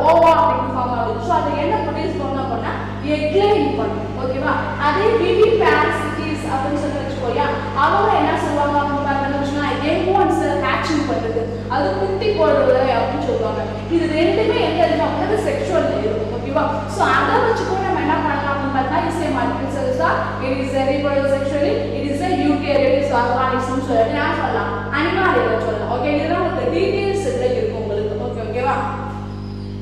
ஓவா அப்படின்னு ஃபார்ம் ஆகுது. ஸோ அதை என்ன ப்ரொடியூஸ் பண்ணணும் அப்படின்னா எக்லைன் பண்ணும். ஓகேவா? அதே விவி பேரசிட்டிஸ் அப்படின்னு சொல்லி வச்சுக்கோயா, அவங்க என்ன சொல்லுவாங்க அப்படின்னு பார்த்தோம்னா எங்கோன்ஸ் ஹேட்சிங் பண்ணுறது, அது குட்டி போடுறது அப்படின்னு சொல்லுவாங்க. இது ரெண்டுமே எங்க இருக்கு அப்படின்னா செக்ஷுவல் இருக்கும். ஓகேவா? ஸோ அதை வச்சு கூட நம்ம என்ன பண்ணலாம் அப்படின்னு பார்த்தா இஸ் ஏ மல்டிபிள் செல்ஸா, it is a reproduced sexually, it is a eukaryotes organism சொல்லிட்டு நான் சொல்லலாம் அனிமாலியா சொல்லலாம். ஓகே, இதெல்லாம் உங்களுக்கு டீடைல்ஸ் இருக்கும் உங்களுக்கு. ஓகேவா.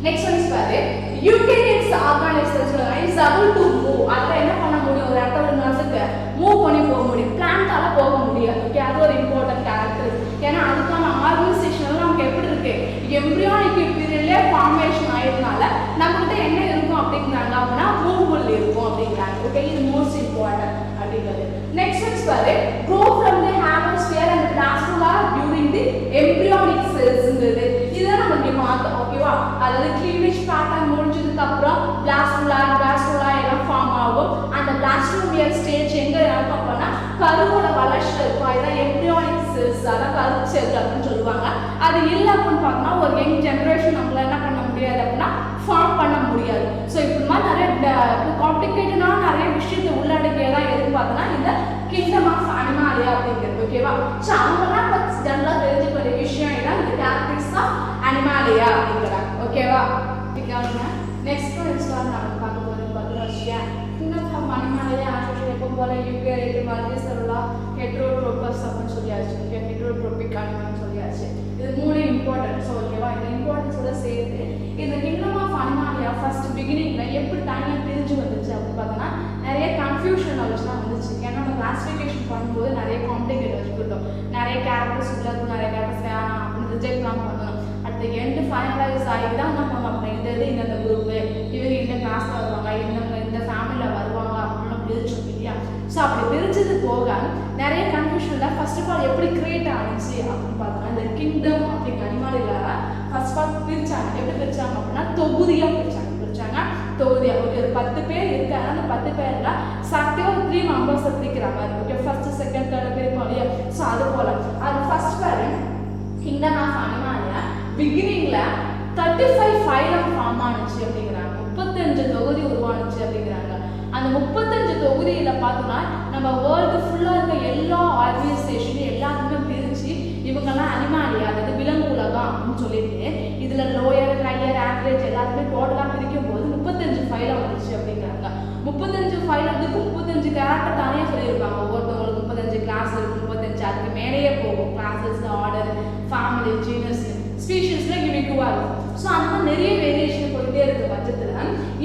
நெக்ஸ்ட் ஒன் இஸ் பாரு யூகேரியட்ஸ் ஆர்கானிசம் சொல்லுவாங்க இஸ் ஏபிள் டு மூவ். அதல என்ன பண்ண முடியும், ஒரு இடத்துல இருந்து மூவ் பண்ணி போக முடியும். பிளான்ட்டால போக முடியாது. ஓகே, அது ஒரு இம்பார்ட்டன்ட் கேரக்டர். ஏன்னா அதுக்கான ஆர்கனைசேஷன் நமக்கு எப்படி இருக்கு, எம்பிரியானிக் பீரியட்லயே ஃபார்மேஷன் ஆயிருந்தனால நம்மகிட்ட என்ன இருக்கும் அப்படிங்கிறாங்க அப்படின்னா மூவபிள் இருக்கும் அப்படிங்கிறாங்க. ஓகே, இது மோஸ்ட் இம்பார்ட்டன்ட் அப்படிங்கிறது. நெக்ஸ்ட் ஒன் பாரு grow from the hemisphere and blastula during the embryonic cellsங்கிறது இதெல்லாம் நமக்கு பார்த்தோம். ஓகேவா, அதாவது cleavage pattern முடிஞ்சதுக்கு அப்புறம் blastula எல்லாம் ஃபார்ம் ஆகும். அந்த blastomeria ஸ்டேஜ் எங்க இருக்கும் அப்படின்னா கருவோட வளர்ச்சியில் இருக்கும். அதுதான் embryonic cells, அதான் கரு செல் அப்படின்னு சொல்லுவாங்க. அது இல்லை அப்படின்னு பார்த்தோம்னா ஒரு யங் ஜெனரேஷன் நம்மளால என்ன பண்ண முடியாது அப்படின்னா ஃபார்ம் பண்ண முடியாது. ஸோ இப்படி மாதிரி நிறைய காம்ப்ளிகேட்டடான நிறைய விஷயத்தை உள்ளடக்கியதான் எதுன்னு பார்த்தோம்னா இந்த கிங்டம் ஆஃப் அனிமாலியா அப்படிங்கிறது. ஓகேவா, ஸோ அவங்கலாம் பற்றி ஜென்ரலாக தெரிஞ்சுக்கிற விஷயம் இதான் இந்த கேரக்டரிஸ் ஆஃப் அனிமாலியா அப்படிங்கிறாங்க. ஓகேவா, நெக்ஸ்ட் நம்ம பார்க்க போகிறது பார்த்தீங்கன்னா கிங்டம் ஆஃப் அனிமாலியா ஆசோசியேட் எப்போ போல யூகேரியட் மல்டிசெல்லுலா ஹெட்ரோட்ரோபஸ் அப்படின்னு சொல்லியாச்சு. ஓகே, ஹெட்ரோட்ரோபிக் அனிமல் சொல்லியாச்சு. இது மூணு இம்பார்ட்டன்ட். ஸோ ஓகேவா, இந்த இம்பார்ட்டன்ஸோட சேர்த்து இந்த கிங்டம் ஆஃப் அனிமாலியா ஃபர்ஸ்ட் பிகினிங்ல எப்படி தனியாக பிரிஞ்சு வந்துச்சு அப்படின்னு பார்த்தோன்னா நிறைய கன்ஃபியூஷன் வச்சுலாம் வந்துச்சு. ஏன்னா நம்ம கிளாசிஃபிகேஷன் பண்ணும்போது நிறைய காம்ப்ளிகேட் வச்சுக்கிட்டோம். நிறைய கேரக்டர்ஸ் உள்ளது, நிறைய கேரக்டர்ஸ் வேணாம் அப்படின்னு ரிஜெக்ட்லாம் பண்ணணும். அட் த எண்டு ஃபைனலைஸ் ஆகி தான் நம்ம பார்ப்போம் இந்த இது இந்த குரூப்பு இவங்க இந்த கிளாஸில் வருவாங்க, இந்த ஃபேமிலியில் வருவாங்க அப்படின்னு பிரிச்சோம் இல்லையா. ஸோ அப்படி பிரிஞ்சது போக நிறைய கன்ஃபியூஷனில் ஃபர்ஸ்ட் ஆஃப் ஆல் எப்படி கிரியேட் ஆனிச்சு அப்படின்னு பார்த்தோம்னா இந்த கிங்டம் அப்படிங்கிற அனிமாலில் ஃபர்ஸ்ட் ஆஃப் பிரிச்சாங்க. எப்படி பிரிச்சாங்க அப்படின்னா தொகுதியாக பிரிச்சாங்க. தொகுதியாக ஓகே, ஒரு 10 பேர் இருக்காங்க. அந்த 10 பேர்ல சட்டையோ 3 மெம்பர்ஸை பிரிக்கிற மாதிரி. ஓகே, ஃபர்ஸ்ட் செகண்ட் தேர்ட் பிரிப்போம் இல்லையா. ஸோ அது போல அது ஃபர்ஸ்ட் பேர் கிங்டம் ஆஃப் அனிமாலியா பிகினிங்ல 35 ஃபைலம் ஃபார்ம் ஆனிச்சு அப்படிங்கிறாங்க. 35 தொகுதி உருவானுச்சு அப்படிங்கிறாங்க. அந்த 35 தொகுதியில பார்த்தோம்னா நம்ம வேர்ல்டு ஃபுல்லாக இருக்க எல்லா ஆர்கனைசேஷனும் எல்லாருமே பிரிச்சு இவங்கெல்லாம் அனிமாலியா அதாவது விலங்கு உலகம் அப்படின்னு சொல்லிட்டு இதுல லோயர் ஹையர் ஆவரேஜ் எல்லாருமே டோட்டலாக பிரிக்கும் போது 35 ஃபைலம் வந்துச்சு அப்படிங்கிறாங்க. 35 ஃபைலத்துக்கு 35 கேரக்டர் தானே சொல்லியிருப்பாங்க. ஒவ்வொருத்தவங்களுக்கு 35 கிளாஸ் இருக்கு, 35 அதுக்கு மேலேயே போகும். கிளாஸஸ், ஆர்டர், ஃபேமிலி, ஜீனஸ், ஸ்பீஷிஸ்ல யூனிக்குவா இருக்கும். ஸோ அந்த மாதிரி நிறைய வேரியேஷன் போயிட்டே இருக்க பட்சத்துல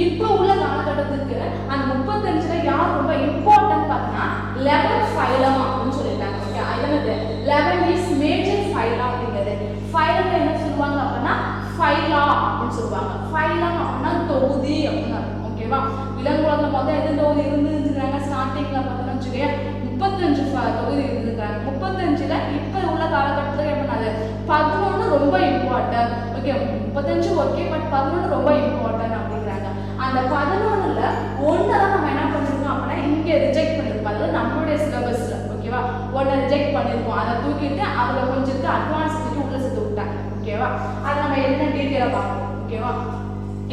இப்போ உள்ள காலகட்டத்துக்கு அந்த 35ல யார் ரொம்ப இம்பார்ட்டன்ட் பார்த்தீங்கன்னா 11 ஃபைலம் அப்படின்னு சொல்லிட்டாங்க. ஓகே, அது 11 இஸ் மேஜர் ஃபைலம் அப்படிங்கிறது. ஃபைலம் என்ன சொல்லுவாங்க அப்படின்னா ஃபைலா அப்படின்னு சொல்லுவாங்க. ஃபைலம் அப்படின்னா தொகுதி அப்படின்னு அர்த்தம். ஓகேவா, விலங்குல மொத்தம் எது தொகுதி இருந்துருக்காங்க ஸ்டார்டிங்ல பார்த்தோம்னு வச்சுக்கோங்க 35 தொகுதி இருந்திருக்காங்க. 35ல இப்போ உள்ள காலகட்டத்தில் என்ன பண்ணாது 11 ரொம்ப இம்பார்ட்டன்ட். ஓகே, 35 ஓகே, பட் 11 ரொம்ப இம்பார்ட்டன்ட் அப்படிங்கிறாங்க. அந்த 11ல ஒன்று தான் நம்ம என்ன பண்ணிருக்கோம் அப்படின்னா இங்கே ரிஜெக்ட் பண்ணிருக்கோம். அதாவது நம்மளுடைய சிலபஸ்ல ஓகேவா ஒன்று ரிஜெக்ட் பண்ணிருக்கோம். அதை தூக்கிட்டு அதில் கொஞ்சம் அட்வான்ஸ் தூக்கி உள்ள சேர்த்து விட்டாங்க. ஓகேவா, அதை நம்ம என்ன டீட்டெயிலாக பார்ப்போம். ஓகேவா,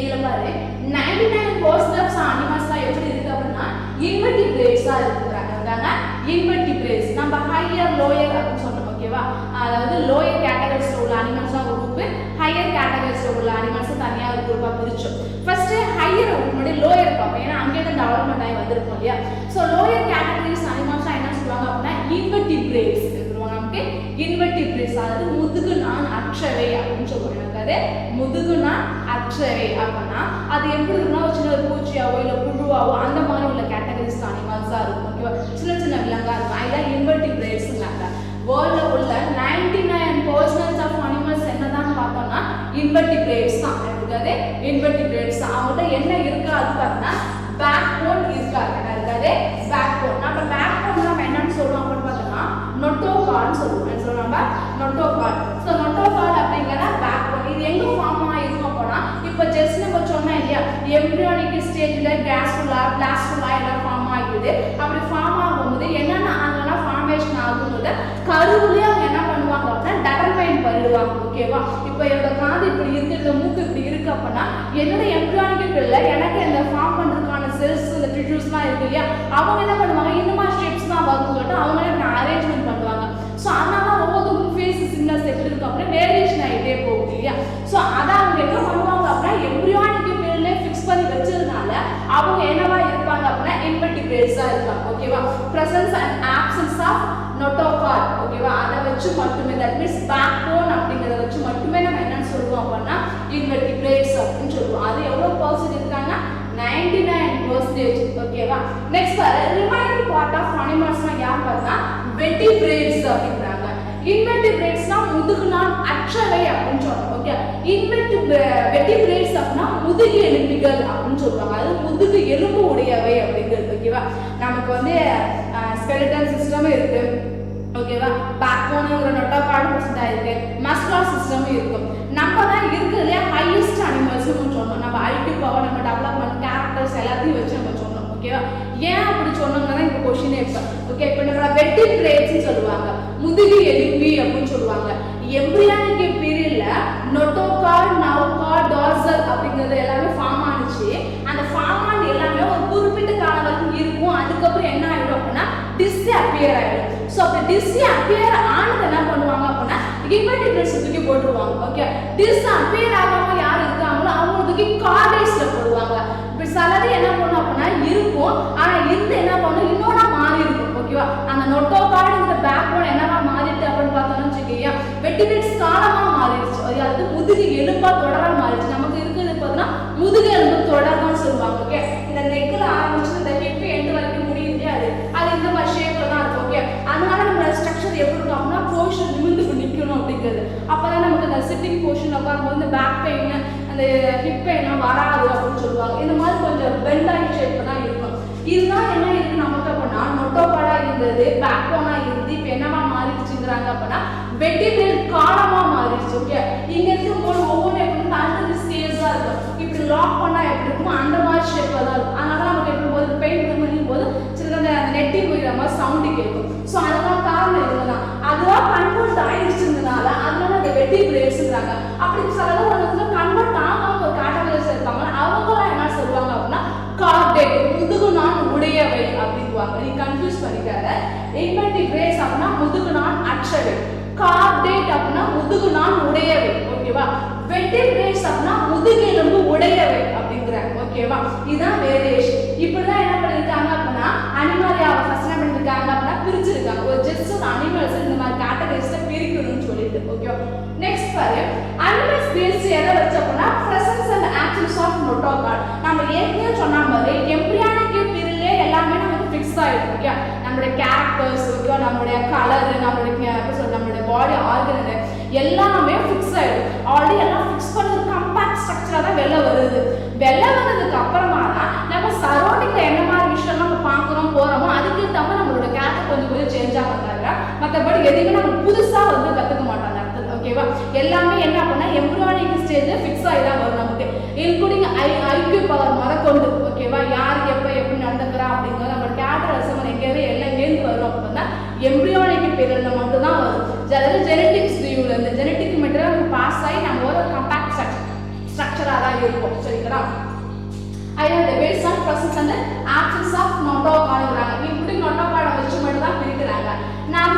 இதில் பாரு 99% ஆஃப் அனிமல்ஸ்லாம் எப்படி இருக்கு அப்படின்னா இன்வெர்டிபிரேட்ஸாக இருக்கிறாங்க. இன்வெர்டிபிரேட்ஸ் நம்ம ஹையர் லோயர் அப்படின்னு சொல்றோம். ஓகேவா, அதாவது லோயர் கேட்டகரிஸ்ல உள்ள அனிமல்ஸ்லாம் ஒரு குரூப், ஹையர் கேட்டகரிஸ்ல உள்ள அனிமல்ஸ் தனியாக ஒரு குரூப்பாக பிரிச்சோம். ஃபர்ஸ்ட் ஹையர் முன்னாடி லோயர் பார்ப்போம். ஏன்னா அங்கேருந்து டெவலப்மெண்ட் ஆகி வந்திருக்கும் இல்லையா. ஸோ லோயர் கேட்டகரிஸ் அனிமல்ஸ்லாம் என்ன சொல்லுவாங்க அப்படின்னா இன்வெர்டிபிரேட்ஸ். நமக்கு இன்வெர்டிபிரேட்ஸ் அதாவது முதுகு நான் அற்றவை அப்படின்னு சொல்லுவாங்க. அது முதுகு நான் அற்றவை அப்படின்னா அது எப்படி இருக்குன்னா ஒரு சின்ன பூச்சியாவோ இல்லை புழுவாவோ அந்த மாதிரி உள்ள கேட்டகரிஸ் அனிமல்ஸாக இருக்கும். ஓகேவா, சின்ன சின்ன விலங்கா இருக்கும். அதுதான் இன்வெர்டிபிரேட்ஸ்ங்கிறாங்க. வேர்ல்ட்ல உள்ள 99% ஆஃப் அனிமல்ஸ் என்னதான் பார்த்தோம்னா இன்வெர்டிபிரேட்ஸ் தான். இருக்காது இன்வெர்டிபிரேட்ஸ். அவங்கள்ட்ட என்ன இருக்கு அது பார்த்தோம்னா பேக் போன் இருக்காது. இருக்காது பேக் போன். நம்ம பேக் போன் நம்ம என்னன்னு சொல்லுவோம் அப்படின்னு பார்த்தோம்னா நொட்டோகார்ட்னு சொல்லுவோம். நம்ம நொட்டோகார்ட். ஸோ நொட்டோகார்ட் அப்படிங்கிற பேக் போன். இது எங்க ஃபார்ம் ஆகிருக்கும் அப்படின்னா இப்போ ஜஸ்ட் நம்ம சொன்னோம் இல்லையா எம்ப்ரியானிக் ஸ்டேஜில் கேஸ்ட்ருலா பிளாஸ்ட்ருலா எல்லாம் ஃபார்ம் ஆகிடுது. அப்படி ஃபார்ம் ஆகும்போது என்னென்ன அங்கெல்லாம் ஃபார்மேஷன் ஆகும்போது கருவுலேயே அவங்க என்ன பண்ணுவாங்க அப்படின்னா டெட்டர்மைன் பண்ணிடுவாங்க. ஓகேவா, இப்போ என்னோட காது இப்படி இருக்கு, இந்த மூக்கு இப்படி இருக்கு அப்படின்னா என்னோட எம்ப்ரியானிக் இல்லை எனக்கு இந்த ஃபார்ம் பண்ணுறதுக்கான செல்ஸ் இந்த டிஷ்யூஸ்லாம் இருக்கு இல்லையா அவங்க என்ன பண்ணுவாங்க இந்த மாதிரி ஷேப்ஸ் தான் வரும்னு சொல்லிட்டு அவங்களே அரேஞ்ச்மெண்ட் பண்ணுவாங்க. ஸோ அதனால ஒவ்வொருத்தருக்கும் ஃபேஸ் சிக்னல்ஸ் எப்படி இருக்கும் அப்படின்னா வேரியேஷன் ஆகிட்டே போகும் இல்லையா. ஸோ அதை அவங்க என்ன பண்ணுவாங்க அப்படின்னா எம்ப்ரியானிக் பீரியட்ல ஃபிக்ஸ் பண்ணி வச்சதுனால அவங்க என்னவா இருப்பாங்க அப்படின்னா இன்வெர்டிபிரேட்ஸாக இருப்பாங்க. ஓகேவா, பிரசன்ஸ் அண்ட் ஆப்சன்ஸ் ஆஃப் ஓகேவா. அதை வச்சு மட்டுமே தட் மீன்ஸ் பேக் போன் அப்படிங்கிறத வச்சு மட்டுமே நம்ம என்னன்னு சொல்லுவோம் அப்படின்னா இன்வெர்டிபிரேட்ஸ் அப்படின்னு சொல்லுவோம். அது எவ்வளோ பர்சன்ட் இருக்காங்க 99%. ஓகேவா. நெக்ஸ்ட் ரிமைனிங் பார்ட் ஆஃப் அனிமல்ஸ்னா யார் பார்த்தா வெர்டிபிரேட்ஸ் அப்படிங்கிறாங்க. இன்வெர்டிபிரேட்ஸ்னா முதுகுநான் அற்றவை அப்படின்னு சொல்றோம். ஓகே. வெர்டிபிரேட்ஸ் அப்படின்னா முதுகு எலும்பிகள் அப்படின்னு சொல்லுவாங்க. அது முதுகு எலும்பு உடையவை அப்படிங்கிறது. ஓகேவா. நமக்கு வந்து ஸ்கெலிட்டன் சிஸ்டம் இருக்கு. ஓகேவா. பேக் போனுங்கிற நொட்டோகார்டு பிரசன்ட் ஆயிருக்கு. மஸ்குலர் சிஸ்டமும் இருக்கும். நம்ம தான் இருக்கிறதுலே ஹையஸ்ட் அனிமல்ஸ்னு சொன்னோம். நம்ம ஐக்யூ பவர், நம்ம டெவலப்மெண்ட், கேரக்டர்ஸ் எல்லாத்தையும் வச்சு நம்ம சொன்னோம். ஓகேவா. ஏன் அப்படி சொன்னோம்னா இந்த கொஸ்டினே இப்போ ஓகே. இப்போ நம்ம வெர்டிபிரேட்ஸ்னு சொல்லுவாங்க, முதுகு எலும்பி அப்படின்னு சொல்லுவாங்க. எம்பிரியானிக் பீரியட்ல நொட்டோகார்டு, நௌகார்டு, டார்சல் அப்படிங்கிறது எல்லாமே ஃபார்ம் ஆனிச்சு. அந்த ஃபார்ம் ஆன எல்லாமே ஒரு குறிப்பிட்ட காலம் வரைக்கும் இருக்கும். அதுக்கப்புறம் என்ன ஆயிடும் அப்படின்னா டிஸ்அப்பியர் ஆயிடும். ஸோ அப்படி டிஸ்அப்பியர் ஆனது என்ன பண்ணுவாங்க அப்படின்னா இன்வெர்டிபிரேட்ஸ் தூக்கி போட்டுருவாங்க. ஓகே. டிஸ்அப்பியர் ஆகாம யார் இருக்காங்களோ அவங்க தூக்கி கார்டேஸ்ல போடுவாங்க. இப்படி சிலது என்ன பண்ணும் அப்படின்னா இருக்கும், ஆனா இருந்து என்ன பண்ணும் இன்னொன்னா மாறி இருக்கும். ஓகேவா. அந்த நொட்டோகார்டுங்கிற பேக் போன் என்னவா மாறிட்டு அப்படின்னு பார்த்தோம்னு வச்சுக்கோங்க வெர்டிபிரேட்ஸ் காலமா மாறிடுச்சு. அது முதுகு எலும்பா தொடரா மாறிடுச்சு. நமக்கு இருக்கிறது பார்த்தீங்கன்னா முதுகு எலும்பு தொடர்தான் சொல்லுவாங்க. ஓகே. இந்த நெக்ல ஆரம்பிச்சு இந்த ஹிப் எண்ட் வரைக்கும் முடியுது அது இந்த மாதிரி ஷேப்ல தான் இருக்கும். ஓகே. அதனால நம்ம ஸ்ட்ரக்சர் எப்படி இருக்கும் அப்படின்னா பொசிஷன் நிமிர்ந்து நிற்கணும் அப்படிங்கிறது. அப்பதான் நமக்கு இந்த சிட்டிங் பொசிஷன் உட்காரும்போது இந்த பேக் பெயின், அந்த ஹிப் பெயின் வராது அப்படின்னு சொல்லுவாங்க. இந்த மாதிரி கொஞ்சம் பெண்ட் ஆகி ஷேப்ல தான் இருக்கும். இதுதான் என்ன இருக்கு நமக்கு அப்படின்னா நொட்டோகார்டா இருந்தது, பேக் போனா இருந்து இப்ப என்னவா மாறிடுச்சுங்கிறாங்க அப்படின்னா வெர்டிபிரேட் காலமா மாறிடுச்சு. ஓகே. இங்க இருக்கும் போது ஒவ்வொன்றும் எப்படி தனி ஸ்டேஜா இருக்கும். இப்படி லாக் பண்ணா எப்படி இருக்குமோ அந்த மாதிரி ஷேப்ல தான் இருக்கும். அதனால நமக்கு எப்படி போது பெயிண்ட் பண்ணும் போது சில அந்த நெட்டி போயிடுற மாதிரி சவுண்டு கேட்கும். ஸோ அதெல்லாம் காரணம் இதுதான். அதுதான் கன்வெர்ட் ஆயிடுச்சுனால அதனால அந்த வெர்டிபிரேட்ஸ்ங்கிறாங்க. அப்படி சில ஒன்று கன்வெர்ட் ஆகாம ஒரு கேட்டகரிஸ் இருப்பாங்க. அவங்களாம் என்ன சொல்லுவாங்க அப்படின்னா கார்டேட் முதுகுநான் உடையவை அப்படிங்குவாங்க. நீ கன்ஃபியூஸ் பண்ணிக்காத. இன்வெர்டிபிரேட்ஸ் அப்படின்னா முதுகுநான் அற்றவை, கார்டேட் அப்படின்னா முதுகுநான் உடையவை. ஓகேவா. வெர்டிபிரேட்ஸ் அப்படின்னா முதுகெலும்பு உடையவை அப்படிங்கிறாங்க. ஓகேவா. இதுதான் வேரியேஷன். இப்படிதான் என்ன பண்ணிருக்காங்க அப்படின்னா அனிமலியாவை ஃபர்ஸ்ட் என்ன பண்ணிருக்காங்க அப்படின்னா பிரிச்சிருக்காங்க. ஒரு ஜஸ்ட் ஒரு அனிமல்ஸ் இந்த மாதிரி கேட்டகரிஸ்ல பிரிக்கணும்னு சொல்லிட்டு. ஓகேவா. நெக்ஸ்ட் பாரு அனிமல்ஸ் பேஸ் எதை வச்சு அப்படின்னா பிரசன்ஸ் அண்ட் ஆக்ஷன்ஸ் ஆஃப் நொட்டோகார்டு. நம்ம ஏற்கனவே சொன்ன மாதிரி எம்பிரியானிக் பீரியட்ல எல்லாமே நமக்கு ஃபிக்ஸ் ஆயிடும். ஓகே. நம்மளுடைய கேரக்டர்ஸ், ஓகேவா, நம்மளுடைய கலர், நம்மளுடைய பாடி ஆர்கன் எல்லாமே ஃபிக்ஸ் ஆயிடும். ஆல்ரெடி எல்லாம் ஃபிக்ஸ் பண்ணது கம்பேக்ட் ஸ்ட்ரக்சரா தான் வெளில வருது. வெளில வந்ததுக்கு அப்புறமா தான் நம்ம சரௌண்டிங்ல என்ன மாதிரி விஷயம் நம்ம பார்க்குறோம் போறோமோ அதுக்கு தவிர நம்மளோட கேரக்டர் கொஞ்சம் சேஞ்ச் ஆக மாட்டாங்க. மற்றபடி எதுவுமே நம்ம புதுசா வந்து கத்துக்க மாட்டாங்க. ஓகேவா. எல்லாமே என்ன அப்படின்னா எம்பிரியானிக் ஸ்டேஜ்ல ஃபிக்ஸ் ஆகி தான் வரும் நமக்கு, இன்க்ளூடிங் ஐக்யூ பவர் முதற்கொண்டு. ஓகேவா. யார் எப்போ எப்படி நடந்துக்கிறா அப்படிங்கிறது நம்ம கேரக்டர் அசைன்மெண்ட் எங்கேயாவது எல்லாம் எங்கேருந்து வரும் அப்படின்னா எம்பிரியானிக் பீரியட்ல மட்டும் தான் வரும். அதாவது ஜெனட்டிக்ஸ் வியூல இருந்து ஜெனட்டிக் மெட்டீரியல் பாஸ் ஆகி நம்ம ஒரு கம்பேக்ட் ஸ்ட்ரக்சரா தான் இருக்கும். சரிங்களா. ஐயா the based on process and absence of நொட்டோகார்டுங்கறாங்க. இப்படி நொட்டோகார்டை வச்சு மட்டும் தான் பிரிக்கிறாங்க. நாம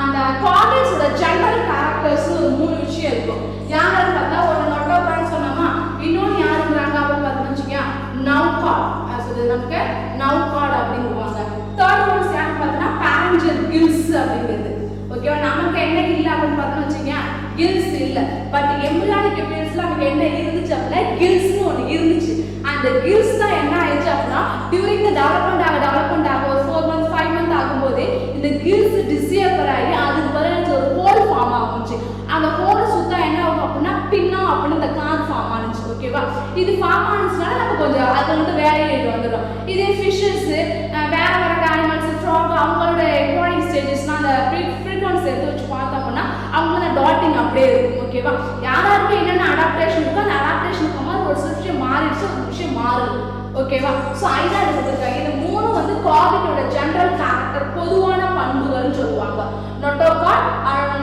அந்த கார்டேட்ஸோட ஜெனரல் கேரக்டர்ஸ் ஒரு 3 விஷயம் இருக்கும். யாருன்னு பார்த்தா ஒரு நொட்டோகார்டு சொன்னோமா, இன்னொன்று யாருங்கிறாங்க அப்படின்னு பார்த்தீங்கன்னா நௌகார்டு. அது நமக்கு நௌகார்டு அப்படிங்குவாங்க. தேர்ட் ஒன்ஸ் யாருன்னு பார்த்தீங்கன்னா பேரஞ்சல் கில்ஸ் அப்படிங்கிறது. ஓகேவா. நமக்கு என்ன இல்லை அப்படின்னு பார்த்தோம்னு வச்சுக்கோங்க கில்ஸ் இல்லை. பட் எம்பிரியானிக் பீரியட்ஸ்ல நமக்கு என்ன இருந்துச்சு அப்படின்னா கில்ஸ்னு ஒன்று இருந்துச்சு. அந்த கில்ஸ் தான் என்ன ஆயிடுச்சு அப்படின்னா டியூரிங் த டெவலப்மெண்ட் ஆக ஒரு 4 months 5 months ஆகும்போது இந்த கில்ஸ் டிஸ்அப்பியர் ஆகி அதுக்கு பதிலாக ஒரு ஹோல் ஃபார்ம் ஆகுச்சு. அந்த ஹோல் சுத்தா என்ன ஆகும் அப்படின்னா பின்னா அப்படின்னு இந்த கார் ஃபார்ம் ஆனிச்சு. ஓகேவா. இது ஃபார்ம் ஆனிச்சுனால நம்ம கொஞ்சம் அது வந்து வேலையில் வந்துடும். இதே ஃபிஷஸ் வேற வேற அனிமல்ஸ் ஃப்ராக் அவங்களோட எக்வானிக் ஸ்டேஜஸ்லாம் அந்த ஃப்ரீக்வன்சி எடுத்து வச்சு பார்த்தோம் அப்படின்னா அவங்களோட டாட்டிங் அப்படியே இருக்கும். ஓகேவா. யாராருக்கு என்னென்ன அடாப்டேஷன் இருக்கோ அந்த அடாப்டேஷனுக்கு மாதிரி ஒரு விஷயம் மாறிடுச்சு, ஒரு விஷயம் மாறுது. ஓகேவா. ஸோ ஐதான் எடுத்துருக்காங்க. இது 3 வந்து கார்டேட்டோட ஜெனரல் கேரக்டர் பொதுவான பண்புகள்னு சொல்லுவாங்க. நொட்டோகார்டு,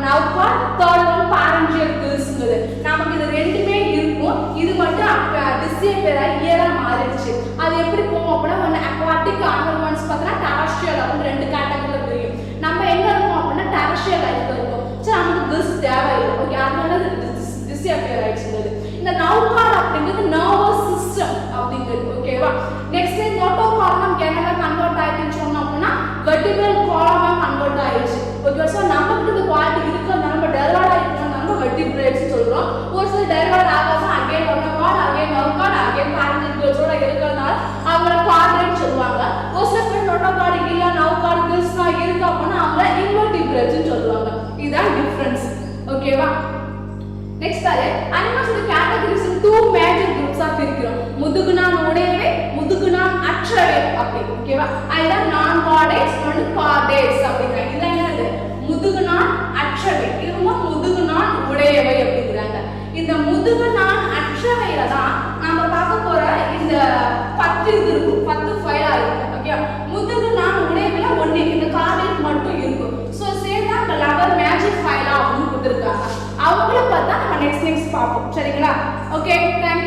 நௌகார்டு, தேர்ட் ஒன் பேரஞ்சியல் கில்ஸ்ங்கிறது. நமக்கு இது ரெண்டுமே இருக்கும். இது மட்டும் டிஸ்அப்பியர் ஆகி இயரா மாறிடுச்சு. அது எப்படி போகும் அப்படின்னா ஒன்று அக்வாட்டிக், அதர் ஒன்ஸ் பார்த்தீங்கன்னா டெரஸ்ட்ரியல் அப்படின்னு 2 கேட்டகரியில் பிரியும். நம்ம எங்க இருக்கோம் அப்படின்னா டெரஸ்ட்ரியல் லைஃப்ல இருக்கும். சரி நமக்கு கில்ஸ் தேவையில்லை. ஓகே. அதனால டிஸ்அப்பியர் ஆயிடுச்சுங்கிறது. இந்த நௌகார்டு அப்படிங்கிறது நர்வஸ் சிஸ்டம் அப்படிங்கிறது. ஓகேவா. நெக்ஸ்ட் நொட்டோகார்டு நமக்கு என்னெல்லாம் கன்வெர்ட் ஆயிடுச்சுன்னு சொன்னோம் அப்படின்னா வெர்டிபிரல் காலமா கன்வெர்ட் ஆயிடுச்சு. ஓகே. ஸோ நமக்கு கார்டேட்ஸ் அப்படிங்கிறாங்க. இதான் என்னது? முதுகுநான் அற்றவை. இதுவும் முதுகுநான் உடையவை அப்படிங்கிறாங்க. இந்த முதுகுநான் அற்றவையில தான் நாம பார்க்க போற இந்த 10 இது இருக்கும், 10 ஃபைலா இருக்கும். ஓகே, முதுகுநான் உடையவில 1 இந்த கார்டேட் மட்டும் இருக்கும். ஸோ சேர்ந்தா இந்த லவர் மேஜிக் ஃபைலா அப்படின்னு கொடுத்துருக்காங்க. அவங்கள பார்த்தா நம்ம நெக்ஸ்ட் பார்ப்போம். சரிங்களா? Okay, thanks.